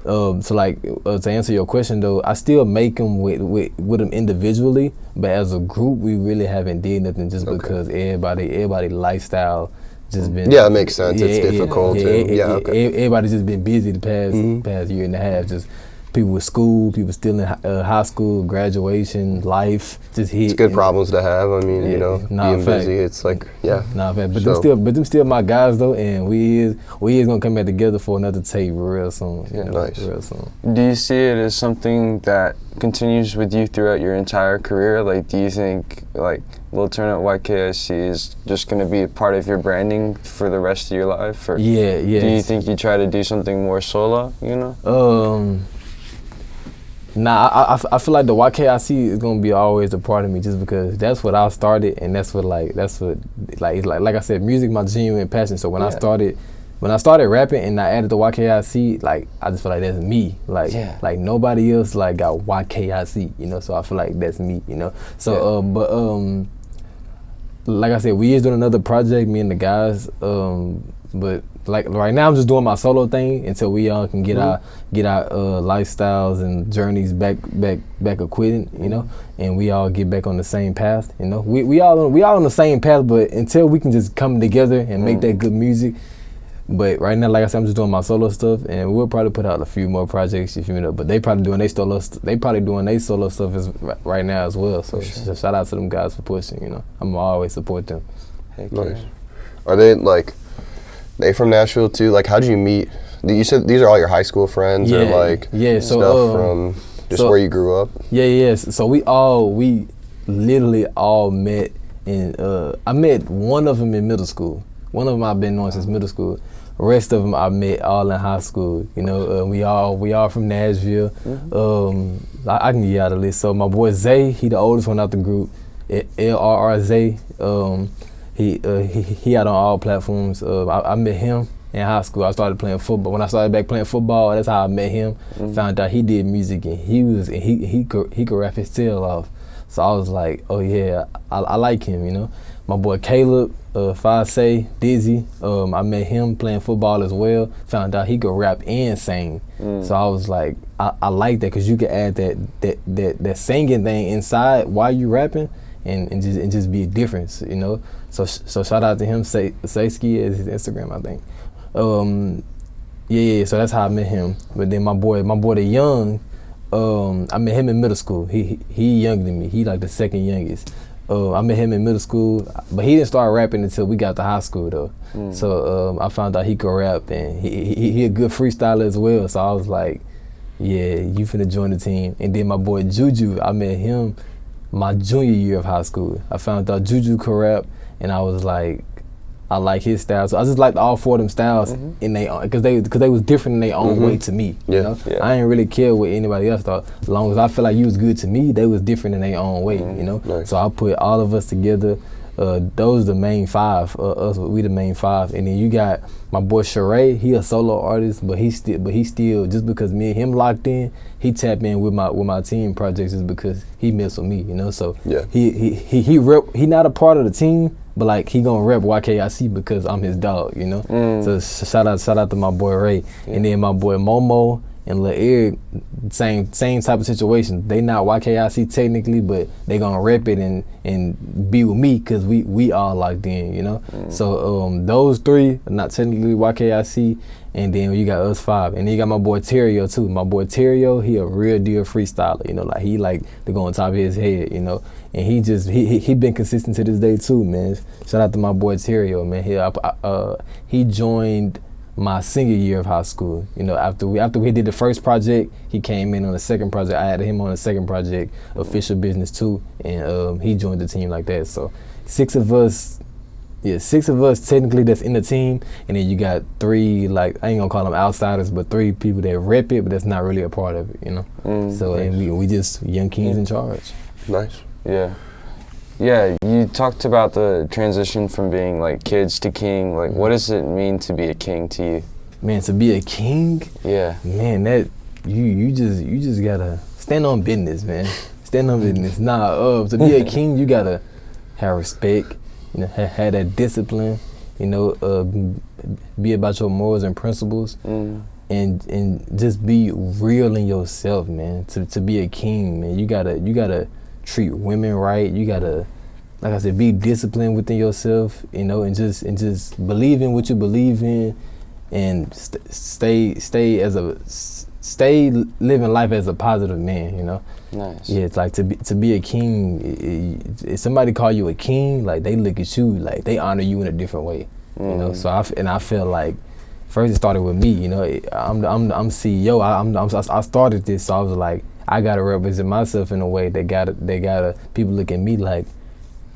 to answer your question though, I still make them with them individually, but as a group, we really haven't did nothing just because everybody lifestyle just been. Yeah, it makes sense. It's difficult. Everybody's just been busy the past year and a half. Just people with school, people still in high school, graduation, life, just hit. It's good problems to have. I mean, you know, being busy. It's like, them still my guys though, and we is gonna come back together for another tape real soon. Yeah, nice. Real soon. Do you see it as something that continues with you throughout your entire career? Like, do you think like Lil Turn Up Y.K.I.C. is just gonna be a part of your branding for the rest of your life? Or do you think you try to do something more solo? You know? Nah, I feel like the Y.K.I.C. is gonna be always a part of me, just because that's what I started, and that's what I said, music my genuine passion. So when I started rapping and I added the Y.K.I.C., like I just feel like that's me. Like nobody else like got Y.K.I.C., you know. So I feel like that's me, you know. So like I said, we is doing another project, me and the guys. But like right now, I'm just doing my solo thing until we all can get our lifestyles and journeys back acquitted, you know, and we all get back on the same path, you know. We all on the same path, but until we can just come together and make that good music, But right now, like I said, I'm just doing my solo stuff, and we'll probably put out a few more projects, you feel me? But they probably doing their solo stuff right now as well. So shout out to them guys for pushing. You know, I'm always support them. Heck Nice. yeah. Are they like, they from Nashville too? Like, how'd you meet? You said these are all your high school friends, or like so, stuff from just where you grew up? Yes. So we literally all met in. I met one of them in middle school. One of them I've been knowing since middle school. The rest of them I met all in high school. You know, we all from Nashville. I can give you out a list. So my boy Zay, he the oldest one out the group. LRR Zay. He out on all platforms. I met him in high school. I started playing football. When I started back playing football, that's how I met him. Found out he did music, and he could rap his tail off. So I was like, oh yeah, I like him, you know. My boy Caleb, Say, Dizzy, I met him playing football as well. Found out he could rap and sing. So I was like, I like that, because you can add that singing thing inside while you rapping, and just be a difference, you know. So shout out to him. Sayski is his Instagram, I think. So that's how I met him. But then my boy the Young, I met him in middle school. He younger than me. He like the second youngest. I met him in middle school, but he didn't start rapping until we got to high school though. So I found out he could rap, and he a good freestyler as well. So I was like, yeah, you finna join the team. And then my boy Juju, I met him my junior year of high school. I found out Juju could rap, and I was like, I like his style. So I just liked all four of them styles in they because they was different in their own way to me. You know, I didn't really care what anybody else thought. As long as I feel like you was good to me, they was different in their own way. You know, Nice. so I put all of us together. Those the main five. We the main five, and then you got my boy Sheree. He a solo artist, but he still just because me and him locked in, he tap in with my team projects is because he mess with me. You know, so he not a part of the team. But like he gonna rep Y.K.I.C because I'm his dog, you know. So shout out to my boy Ray, and then my boy Momo and Lil Eric, same type of situation. They not Y.K.I.C technically, but they gonna rep it and be with me because we all locked in, you know. So those three are not technically Y.K.I.C, and then you got us five, and then you got my boy Terrio too. My boy Terrio, he a real deal freestyler, you know. Like he like to go on top of his head, you know. And he been consistent to this day too, man. Shout out to my boy Terrio, man. He joined my senior year of high school. You know, after we did the first project, he came in on the second project. I added him on the second project, Official Business 2, and he joined the team like that. So 6 of us technically that's in the team, and then you got 3, like, I ain't gonna call them outsiders, but 3 people that rep it, but that's not really a part of it, you know. So and we just young kings in charge. Nice. Yeah, you talked about the transition from being like kids to king. Like, what does it mean to be a king to you? Man, to be a king, Yeah. man, that you just gotta stand on business, man. Stand on business. To be a king, you gotta have respect, you know, have that discipline, you know, be about your morals and principles, and just be real in yourself, man. To be a king, man, you gotta treat women right. You gotta, like I said, be disciplined within yourself, you know, and just believe in what you believe in, and stay living life as a positive man, you know. Nice. Yeah, it's like to be a king. If somebody call you a king, like they look at you like they honor you in a different way, you know. So I feel like first it started with me, you know. I'm CEO. I started this, so I was like, I gotta represent myself in a way that gotta people look at me like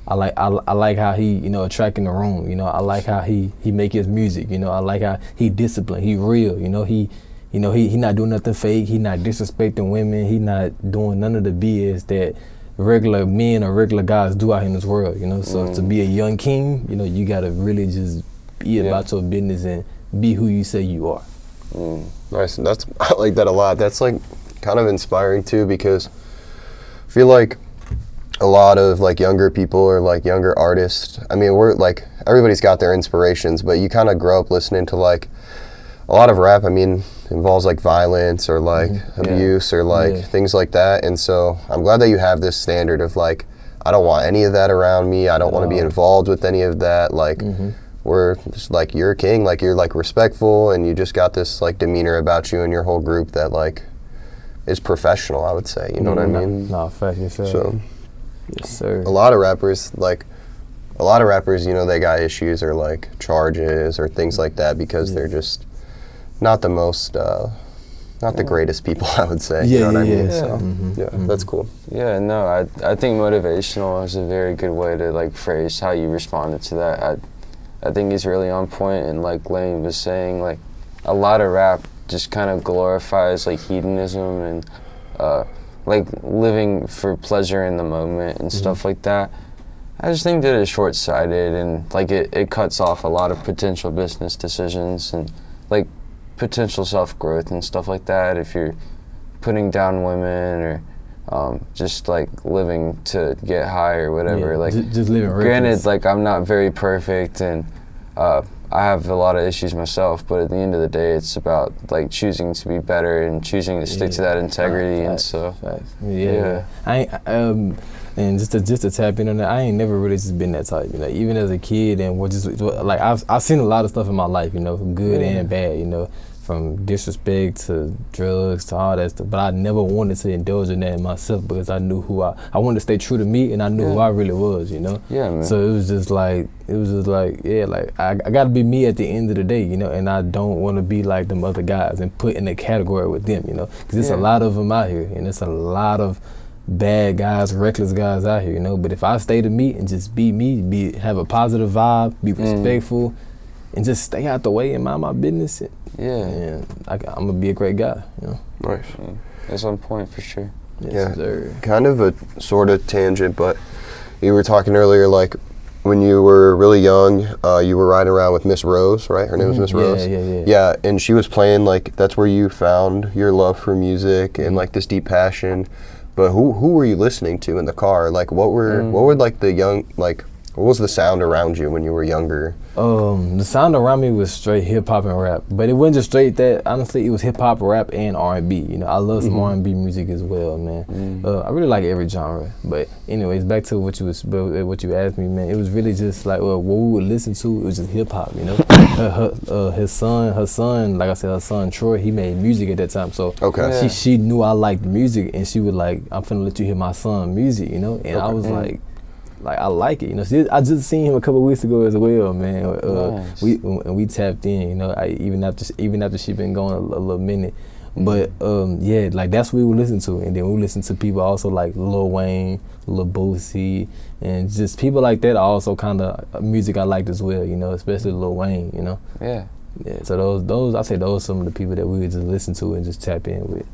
I like how he, you know, attracting the room, you know. I like how he make his music, you know. I like how he disciplined, he real, you know. He not doing nothing fake. He not disrespecting women. He not doing none of the BS that regular men or regular guys do out in this world, you know. So to be a young king, you know, you gotta really just be about your business and be who you say you are. Nice. I like that a lot. That's like kind of inspiring too, because I feel like a lot of like younger people or like younger artists, I mean, we're like, everybody's got their inspirations, but you kind of grow up listening to like a lot of rap, I mean, involves like violence or like abuse or like things like that. And so I'm glad that you have this standard of like, I don't want any of that around me. I don't want to be involved with any of that. Like, where it's like you're a king, like you're like respectful, and you just got this like demeanor about you and your whole group that like is professional, I would say. You know what I mean? No, fact, yes, sir. So, yes, sir. a lot of rappers, you know, they got issues or like charges or things like that because they're just not the most, not the greatest people, I would say. Yeah, you know what I mean? yeah. So, that's cool. Yeah, no, I think motivational is a very good way to like phrase how you responded to that. I think he's really on point, and like Lane was saying, like a lot of rap just kind of glorifies like hedonism and like living for pleasure in the moment and stuff like that. I just think that it's short-sighted, and like it cuts off a lot of potential business decisions and like potential self-growth and stuff like that if you're putting down women or just like living to get high or whatever. Like just living reckless. Granted, like I'm not very perfect, and I have a lot of issues myself, but at the end of the day, it's about like choosing to be better and choosing to stick to that integrity. Facts, and so facts. Yeah. I ain't, and just to tap in on that, I ain't never really just been that type, you know. Even as a kid, and like I've seen a lot of stuff in my life, you know, good and bad, you know, from disrespect to drugs to all that stuff. But I never wanted to indulge in that in myself because I knew who I wanted to stay true to me, and I knew who I really was, you know. Yeah, man. So it was just like like I gotta be me at the end of the day, you know, and I don't want to be like them other guys and put in a category with them, you know, because there's a lot of them out here, and it's a lot of bad guys, reckless guys out here, you know. But if I stay to me and just be me, have a positive vibe, be respectful, and just stay out the way and mind my business, and I'm gonna be a great guy, you know. Nice. That's on point for sure. Yes, sir. Kind of a sort of tangent, but you were talking earlier, like when you were really young, you were riding around with Miss Rose, right? Her name was Miss Rose. Yeah, and she was playing, like, that's where you found your love for music and like this deep passion. But who were you listening to in the car? Like, what were like the young, like, what was the sound around you when you were younger? The sound around me was straight hip hop and rap, but it wasn't just straight that. Honestly, it was hip hop, rap, and R&B. You know, I love some R&B music as well, man. I really like every genre. But anyways, back to what you asked me, man. It was really just like what we would listen to. It was just hip hop, you know. Her son, like I said, her son Troy, he made music at that time. So she knew I liked music, and she was like, "I'm finna let you hear my son music," you know. And I was like I like it, you know. See, I just seen him a couple of weeks ago as well, man. Nice. We tapped in, you know. Even after she been going a little minute, but like that's what we would listen to, and then we listen to people also like Lil Wayne, Lil Boosie, and just people like that. Are also kind of music I liked as well, you know, especially Lil Wayne, you know. Yeah. So those I say those are some of the people that we would just listen to and just tap in with.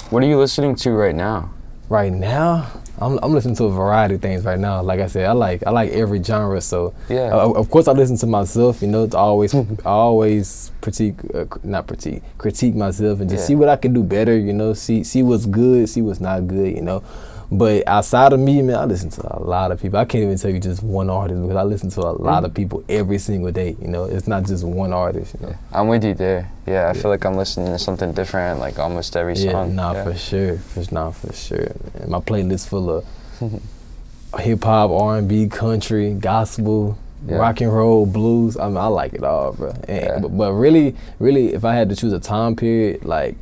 What are you listening to right now? Right now, I'm listening to a variety of things right now. Like I said, I like every genre. So of course I listen to myself. You know, to always critique myself and just see what I can do better. You know, see what's good, see what's not good. You know, but outside of me, man, I listen to a lot of people. I can't even tell you just one artist because I listen to a lot of people every single day. You know, it's not just one artist. You know, I'm with you there. Yeah, I feel like I'm listening to something different, like almost every song. For sure. Man. My playlist full of hip hop, R&B, country, gospel, rock and roll, blues. I mean, I like it all, bro. But really, if I had to choose a time period, like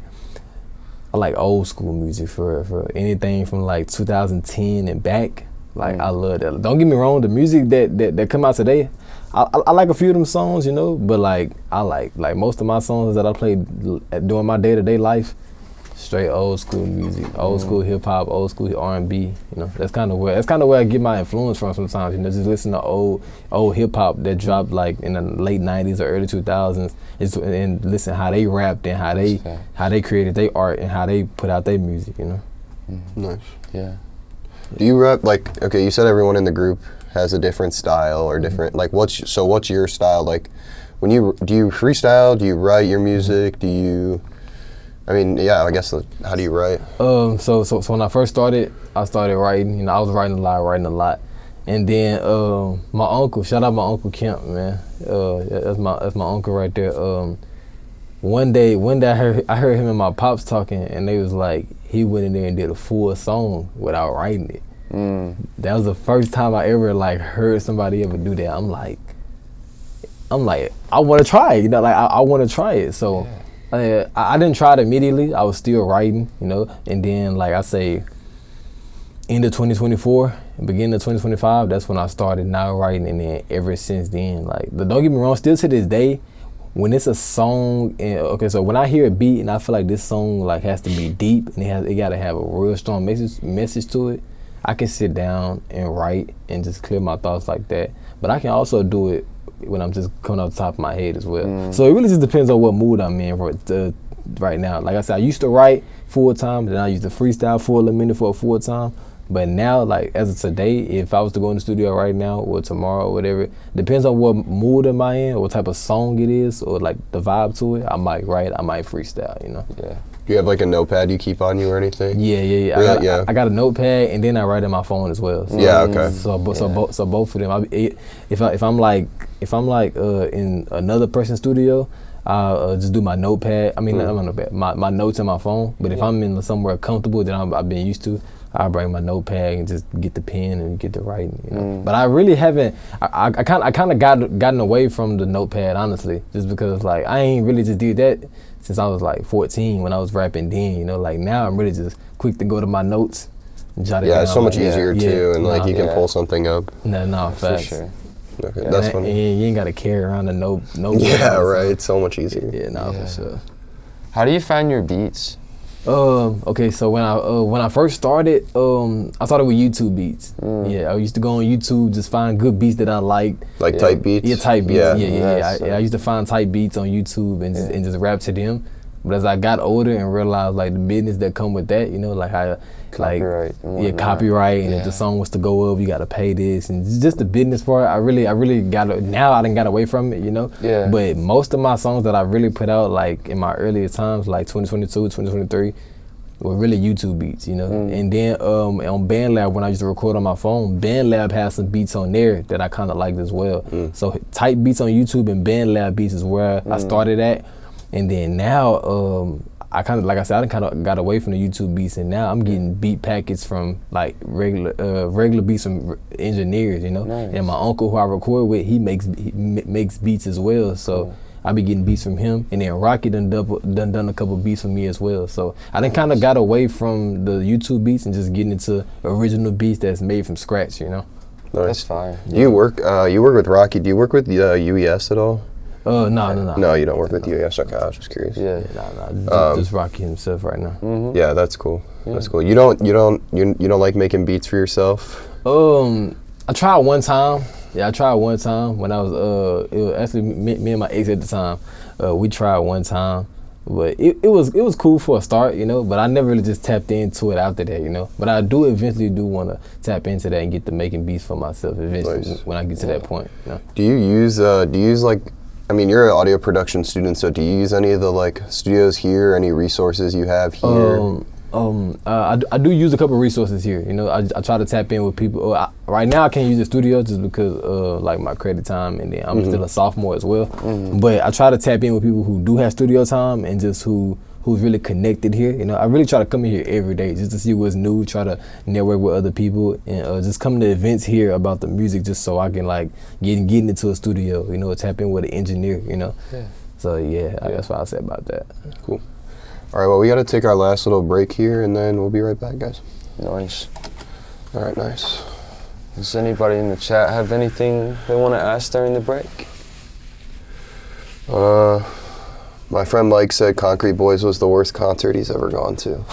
I like old school music for anything from like 2010 and back. Like I love that. Don't get me wrong, the music that come out today, I like a few of them songs, you know, but like I like most of my songs that I played during my day-to-day life, straight old school music, old school hip hop, old school R&B. You know, that's kind of where I get my influence from sometimes. You know, just listen to old hip hop that dropped like in the late '90s or early 2000s, and listen how they rapped and how they created their art and how they put out their music. You know. Nice. Yeah. Do you rap like? Okay, you said everyone in the group has a different style or different like what's your style like? Do you freestyle? Do you write your music? Do you? I mean, I guess, how do you write? So when I first started, I started writing. You know, I was writing a lot. And then my uncle, shout out my Uncle Kemp, man. That's my uncle right there. One day I heard him and my pops talking, and they was like, he went in there and did a full song without writing it. That was the first time I ever like heard somebody ever do that. I'm like, I'm like, I want to try it, you know, like I want to try it. So I didn't try it immediately. I was still writing, you know, and then like I say, end of 2024, beginning of 2025, that's when I started now writing, and then ever since then, like, don't get me wrong, still to this day, when it's a song, okay, so when I hear a beat and I feel like this song like has to be deep and it gotta have a real strong message to it, I can sit down and write and just clear my thoughts like that. But I can also do it when I'm just coming off the top of my head as well. So it really just depends on what mood I'm in right now. Like I said, I used to write full time, then I used to freestyle for a minute for a full time. But now, like, as of today, if I was to go in the studio right now or tomorrow or whatever, depends on what mood am I in, or what type of song it is, or like the vibe to it, I might write, I might freestyle, you know? Yeah. Do you have like a notepad you keep on you or anything? Yeah. Really? I got a notepad, and then I write in my phone as well. So, Yeah, okay. So both of them. If I'm like in another person's studio, I'll just do my notepad. I mean, not my notepad, my notes in my phone. But if I'm in somewhere comfortable that I've been used to, I bring my notepad and just get the pen and get the writing, you know. But I really haven't. I kind of gotten away from the notepad, honestly, just because like I ain't really just did that since I was like 14 when I was rapping then, you know. Like now I'm really just quick to go to my notes and jot it down. Yeah, it's so much like, easier too, and like you can pull something up. No, For facts. sure. Okay, that's funny. And you ain't gotta carry around a note. Yeah, right. It's so much easier. Yeah, for sure. How do you find your beats? Okay, so when I first started, I started with YouTube beats. Yeah, I used to go on YouTube, just find good beats that I liked. Like type beats? Yeah, type beats. Yeah. Nice. I used to find type beats on YouTube and just rap to them. But as I got older and realized like the business that come with that, you know, like how Copyright. copyright, and if the song was to go up, you got to pay this, and just the business part. I really got now. I done got away from it, you know. Yeah. But most of my songs that I really put out, like in my earlier times, like 2022, 2023, were really YouTube beats, you know. And then on Bandlab, when I used to record on my phone, Bandlab has some beats on there that I kind of liked as well. So type beats on YouTube and Bandlab beats is where I started at. And then now, I kind of, like I said, I kind of got away from the YouTube beats, and now I'm getting beat packets from like regular beats from engineers, you know. Nice. And my uncle who I record with, he makes beats as well. So I be getting beats from him, and then Rocky done a couple beats for me as well. So I done kind of got away from the YouTube beats and just getting into original beats that's made from scratch, you know. Nice. That's fire. Do you work with Rocky? Do you work with UES at all? No. No, you don't work with UES. Okay, I was just curious. Yeah. Just Rocky himself right now. Yeah, that's cool. That's cool. You don't like making beats for yourself? I tried one time. Yeah, I tried one time when I was it was actually me and my ex at the time. We tried one time, but it was cool for a start, you know. But I never really just tapped into it after that, you know. But I do eventually want to tap into that and get to making beats for myself eventually when I get to that point. You know? Do you use like, I mean, you're an audio production student, so do you use any of the like studios here, any resources you have here? I do use a couple resources here. You know, I try to tap in with people. Right now, I can't use the studio just because like my credit time, and then I'm still a sophomore as well. But I try to tap in with people who do have studio time and just who's really connected here. You know, I really try to come in here every day just to see what's new, try to network with other people, and just come to events here about the music just so I can like get into a studio. You know, tap in with an engineer. You know. Yeah. So that's what I say about that. Cool. All right, well, we got to take our last little break here, and then we'll be right back, guys. Nice. All right, nice. Does anybody in the chat have anything they want to ask during the break? My friend Mike said Concrete Boys was the worst concert he's ever gone to.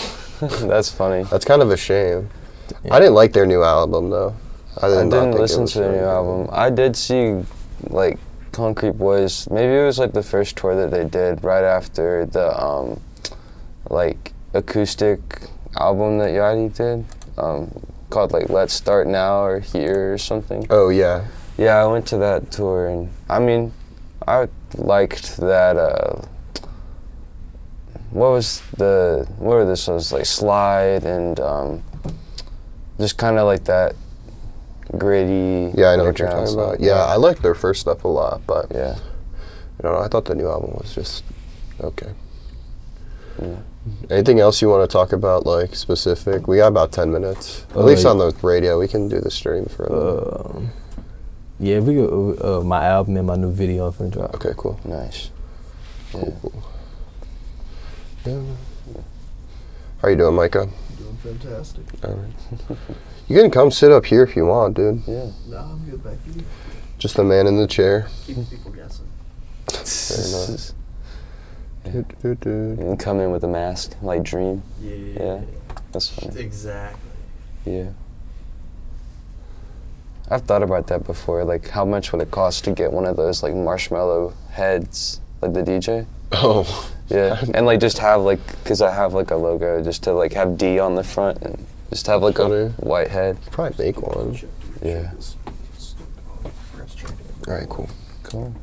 That's funny. That's kind of a shame. I didn't like their new album, though. I didn't listen to their new album. I did see, like, Concrete Boys. Maybe it was, like, the first tour that they did right after the, like, acoustic album that Yachty did, called, like, Let's Start Now or Here or something. Oh, yeah. Yeah, I went to that tour, and, I mean, I liked that, what were the songs, like Slide and just kind of like that gritty. Yeah, I know what you're talking about. Yeah, I liked their first stuff a lot, but yeah, I thought the new album was just okay. Yeah. Anything else you want to talk about, like specific? We got about 10 minutes. At least on the radio, we can do the stream for a minute. Yeah, we got my album and my new video for the drop. Okay, cool. Nice. Cool, cool. Yeah. How you doing, Micah? Doing fantastic. All right. You can come sit up here if you want, dude. Yeah. Nah, I'm good back here. Just the man in the chair. Keep people guessing. Very nice. And come in with a mask, like Dream. Yeah. That's funny. Exactly. Yeah. I've thought about that before. Like, how much would it cost to get one of those like marshmallow heads, like the DJ? Oh. Yeah. And like just have like, cause I have like a logo, just to like have D on the front and just have like a white head. Probably make one. Yeah. All right, cool. Cool.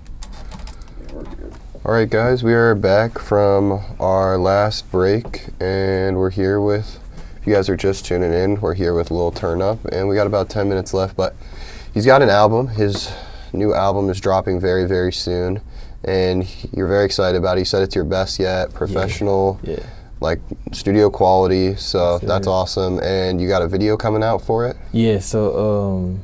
All right, guys, we are back from our last break, and we're here with, if you guys are just tuning in, we're here with Lil Turn Up, and we got about 10 minutes left, but he's got an album. His new album is dropping very, very soon, and you're very excited about it. You said it's your best yet, professional, like studio quality, so that's awesome. And you got a video coming out for it? Yeah, so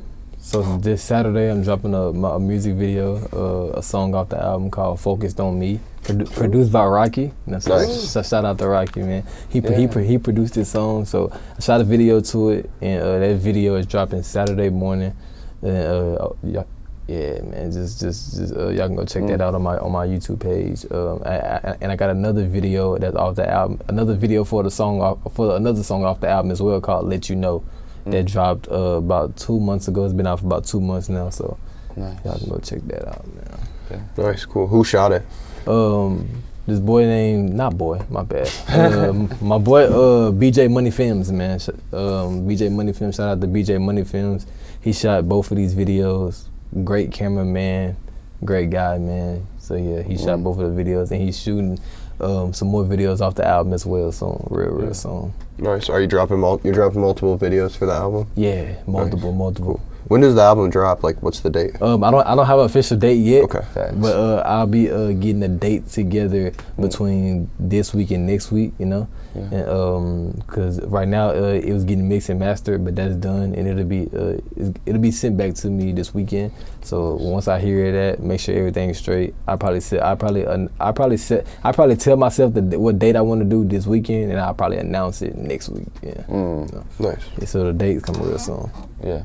this Saturday I'm dropping a music video, a song off the album called "Focused on Me," produced by Rocky. Nice. So shout out to Rocky, man. He produced this song, so I shot a video to it, and that video is dropping Saturday morning. And yeah, man, just y'all can go check that out on my YouTube page. And I got another video that's off the album, another video for another song off the album as well called "Let You Know." That dropped about 2 months ago. It's been out for about 2 months now, so y'all can go check that out, man. Yeah. Nice, cool. Who shot it? This boy named, not boy, my bad. My boy, BJ Money Films, man. BJ Money Films, shout out to BJ Money Films. He shot both of these videos. Great cameraman, great guy, man. So yeah, he shot both of the videos, and he's shooting some more videos off the album as well, so real soon. Nice. Are you dropping multiple videos for the album? Yeah, multiple. Cool. When does the album drop? Like, what's the date? I don't have an official date yet. Okay. But I'll be getting a date together between this week and next week, you know. Yeah. And cause right now it was getting mixed and mastered, but that's done, and it'll be sent back to me this weekend. So once I hear that, make sure everything's straight. I probably tell myself what date I want to do this weekend, and I'll probably announce it next week. Yeah. So, nice. Yeah, so the date's coming real soon. Yeah.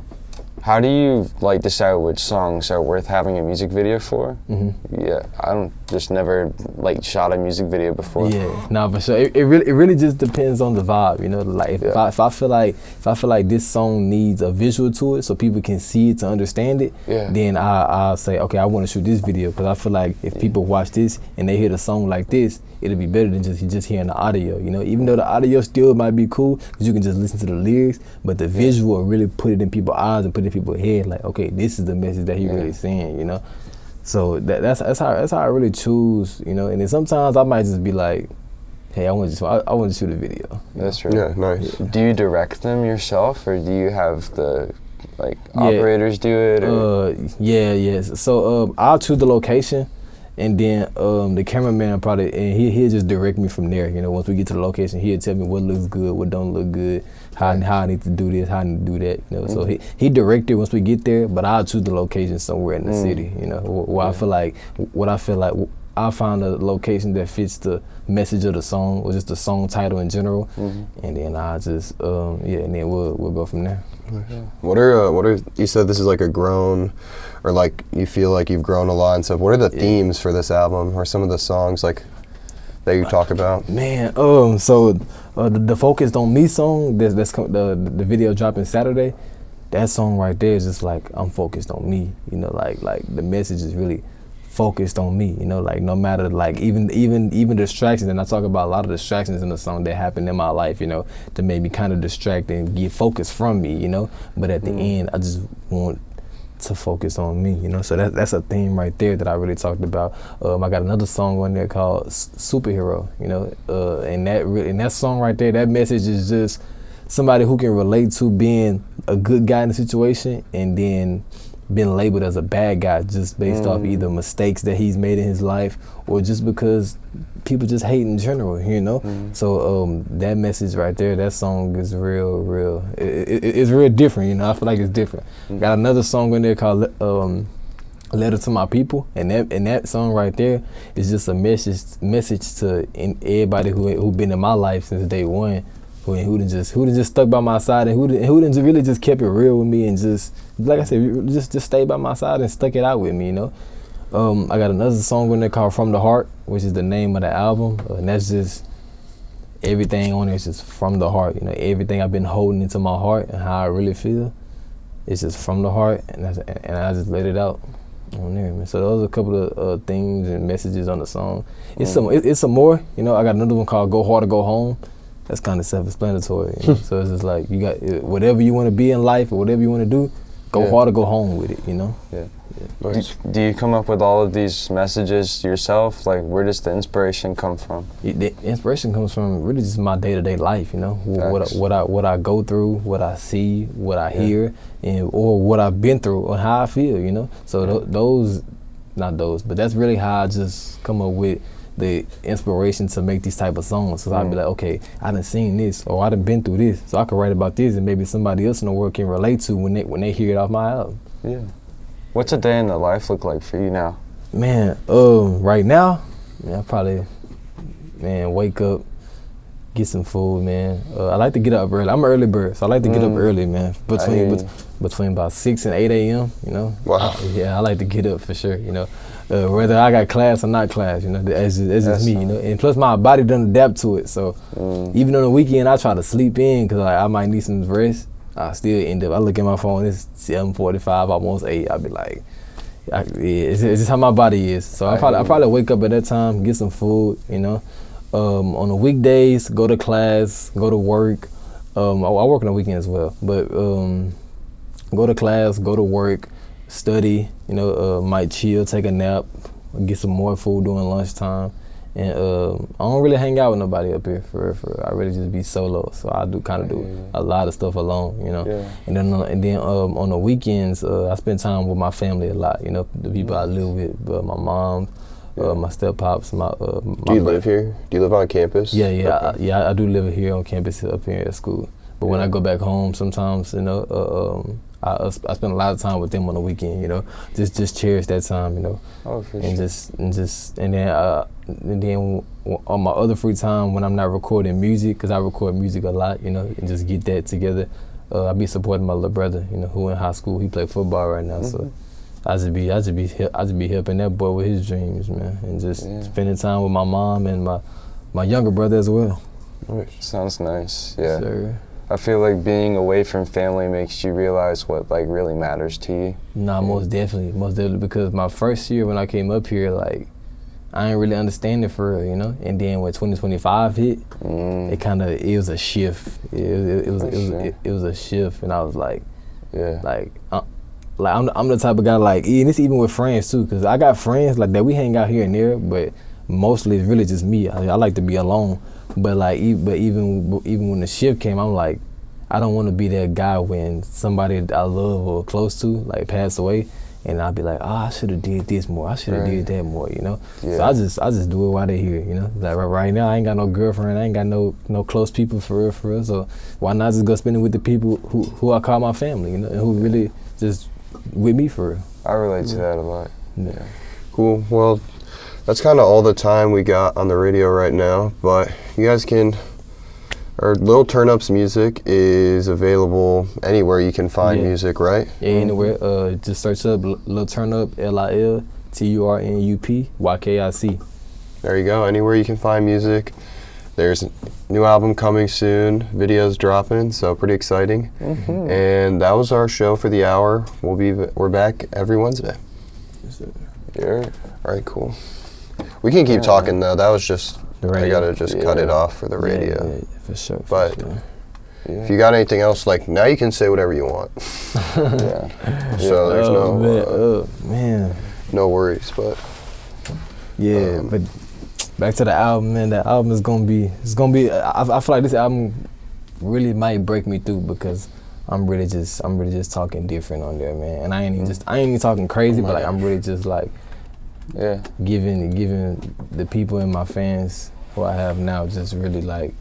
How do you like decide which songs are worth having a music video for? Yeah, I never like shot a music video before. Yeah, no, for sure. It really just depends on the vibe, you know. Like if I feel like this song needs a visual to it, so people can see it to understand it, then I'll say, okay, I want to shoot this video, because I feel like if people watch this and they hear the song like this, it'll be better than just hearing the audio, you know. Even though the audio still might be cool, because you can just listen to the lyrics, but the visual really put it in people's eyes and put it in people's head. Like, okay, this is the message that he really saying, you know. So that's how I really choose, you know. And then sometimes I might just be like, hey, I want to shoot a video. That's true. Yeah, nice. Do you direct them yourself, or do you have the operators do it? Or? Yes. So I'll choose the location. And then the cameraman he'll just direct me from there. You know, once we get to the location, he'll tell me what looks good, what don't look good, how I need to do this, how I need to do that. You know, so he directed once we get there, but I'll choose the location somewhere in the city. You know, where I feel like I'll find a location that fits the message of the song, or just the song title in general, and then I'll just and then we'll go from there. What are you said this is like a grown, or like you feel like you've grown a lot and stuff. What are the themes for this album, or some of the songs like that you talk about? Man, so the Focused on Me song, that's the video dropping Saturday. That song right there is just like, I'm focused on me. You know, like the message is really focused on me, you know, like no matter, like even distractions, and I talk about a lot of distractions in the song that happened in my life, you know, that made me kind of distract and get focus from me, you know, but at the end I just want to focus on me, you know. So that's a theme right there that I really talked about. I got another song on there called Superhero, you know, and that song right there, that message is just somebody who can relate to being a good guy in the situation, and then been labeled as a bad guy just based off either mistakes that he's made in his life or just because people just hate in general, you know? So that message right there, that song is real, it's real different, you know? I feel like it's different. Got another song in there called Letter to My People, and that song right there is just a message to everybody who been in my life since day one, who done just stuck by my side and who done really just kept it real with me and just, like I said, just stayed by my side and stuck it out with me, you know. I got another song in there called From the Heart, which is the name of the album, and that's just everything on it is just from the heart, you know. Everything I've been holding into my heart and how I really feel, it's just from the heart, and I just let it out on there, man. So those are a couple of things and messages on the song. It's some more, you know. I got another one called Go Hard or Go Home. That's kind of self-explanatory, you know? So it's just like you got whatever you want to be in life or whatever you want to do, go hard or go home with it, you know. Yeah. Do you come up with all of these messages yourself? Like, where does the inspiration come from? The inspiration comes from really just my day-to-day life, you know. What I go through, what I see, what I hear, or what I've been through, or how I feel, you know. So but that's really how I just come up with the inspiration to make these type of songs. So I'd be like, okay, I done seen this, or I done been through this, so I could write about this, and maybe somebody else in the world can relate to when they hear it off my album. Yeah. What's a day in the life look like for you now? Man, right now, I probably, wake up, get some food, man. I like to get up early. I'm an early bird, so I like to get up early, man. Between about 6 and 8 a.m., you know. Wow. I like to get up for sure, you know. Whether I got class or not class, you know, that's just me, you know. And plus my body doesn't adapt to it, so even on the weekend I try to sleep in because I might need some rest. I still end up, I look at my phone, it's 7:45, almost 8. I'll be like, it's just how my body is. So I probably wake up at that time, get some food, you know. On the weekdays, go to class, go to work. I work on the weekend as well, but go to class, go to work, study, you know, might chill, take a nap, get some more food during lunchtime. And I don't really hang out with nobody up here for I really just be solo. So I do a lot of stuff alone, you know. Yeah. And then on the weekends, I spend time with my family a lot, you know, the people I live with, my mom, my step-pops, my Do you live here? Do you live on campus? Yeah, okay. I do live here on campus up here at school. But when I go back home, sometimes, you know, I spend a lot of time with them on the weekend, you know, just cherish that time, you know. Oh, for and sure. And then on my other free time when I'm not recording music, because I record music a lot, you know, and just get that together. I be supporting my little brother, you know, who in high school. He play football right now, so I just be helping that boy with his dreams, man, and just spending time with my mom and my younger brother as well. Sounds nice. Yeah. Sir. I feel like being away from family makes you realize what like really matters to you. Nah, most definitely, because my first year when I came up here, like, I didn't really understand it for real, you know. And then when 2025 hit, it was a shift. It was a shift, and I was like, I'm the type of guy like, and it's even with friends too, because I got friends like that we hang out here and there, but mostly it's really just me. I like to be alone. But even when the shift came, I'm like, I don't want to be that guy when somebody I love or close to like pass away, and I'll be like, I should have did this more. I should have did that more, you know. Yeah. So I just do it while they're here, you know. Like right now, I ain't got no girlfriend. I ain't got no close people for real. So why not just go spend it with the people who I call my family, you know, and who really just with me for real. I relate to that a lot. Yeah. Cool. Well, that's kind of all the time we got on the radio right now, but you guys Lil Turn Up's music is available anywhere you can find music, right? Yeah, anywhere. Just search up Lil Turn Up, LIL TURNUP Y.K.I.C. There you go. Anywhere you can find music. There's a new album coming soon, videos dropping, so pretty exciting. And that was our show for the hour. We're back every Wednesday. Yeah. All right, cool. We can keep talking though. That was just I gotta just cut it off for the radio. Yeah, for sure. But if you got anything else, like now you can say whatever you want. So there's no worries, but but back to the album, man. The album is gonna be. I feel like this album really might break me through because I'm really just talking different on there, man. And I ain't even talking crazy, but like I'm really just like giving the people and my fans who I have now just really like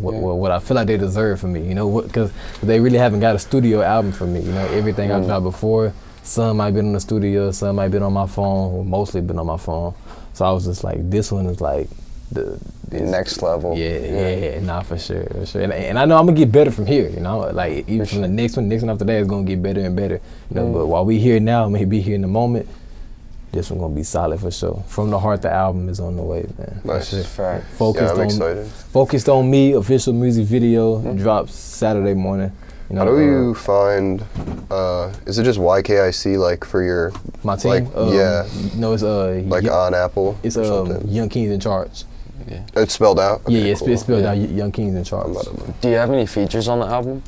what I feel like they deserve from me, you know, because they really haven't got a studio album from me, you know. Everything I've dropped before, some might been in the studio, some might been on my phone, or mostly been on my phone. So I was just like, this one is like the next level. Yeah, nah, for sure. And I know I'm gonna get better from here, you know. Like even from the next one after that is gonna get better and better, you know. But while we here now, maybe here in the moment, this one gonna be solid for sure. From the Heart, the album is on the way, man. Nice. Focused I'm excited. Focused on Me, official music video drops Saturday morning. You know, how do you find, is it just Y.K.I.C. like for your... My team? Like, No, it's like on Apple it's or something? Young Kings in Charge. Yeah. It's spelled out? Okay, Yeah, cool. it's spelled out Young Kings in Charge. Do you have any features on the album?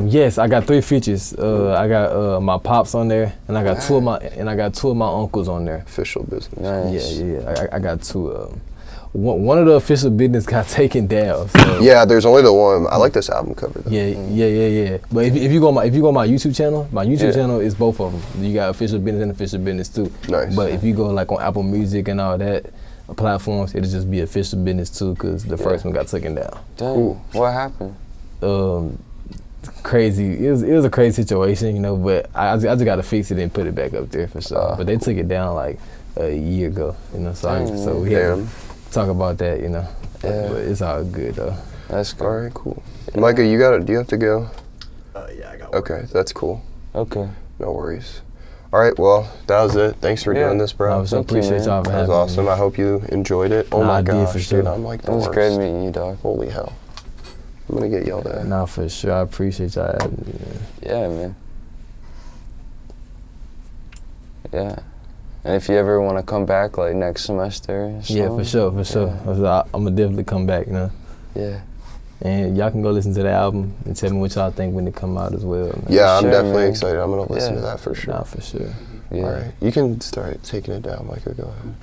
Yes, I got 3 features. I got my pops on there, and I got two of my uncles on there. Official business. Nice. Yeah. I got 2. One of the official business got taken down. So. Yeah, there's only the one. I like this album cover though. Yeah. But if you go on my YouTube channel, my YouTube channel is both of them. You got official business and official business too. Nice. But if you go like on Apple Music and all that platforms, it'll just be official business too, because the first one got taken down. Dang. Cool. What happened? Crazy. It was a crazy situation, you know. But I just got to fix it and put it back up there for sure. But they took it down like a year ago, you know. So we had to talk about that, you know. Yeah. But it's all good though. That's good. All right, cool. Micah, do you have to go? Yeah, I got work. Okay, that's cool. Okay. No worries. All right, well, that was it. Thanks for doing this, bro. I was so Thank you, appreciate man. y'all for That was having awesome. me. I hope you enjoyed it. Oh Nah, my I did gosh, for sure. dude, I'm like the It was worst. great meeting you, dog. Holy hell. I'm gonna get yelled at. Nah, for sure. I appreciate y'all having me, man. Yeah, man. Yeah. And if you ever want to come back, like next semester. Yeah, for sure. I'm gonna definitely come back, you know. Yeah. And y'all can go listen to the album and tell me what y'all think when it come out as well, man. Yeah, I'm Sure, definitely man. excited. I'm gonna listen Yeah. to that for sure. Nah, for sure. Yeah. All right, you can start taking it down, Micah. Go ahead.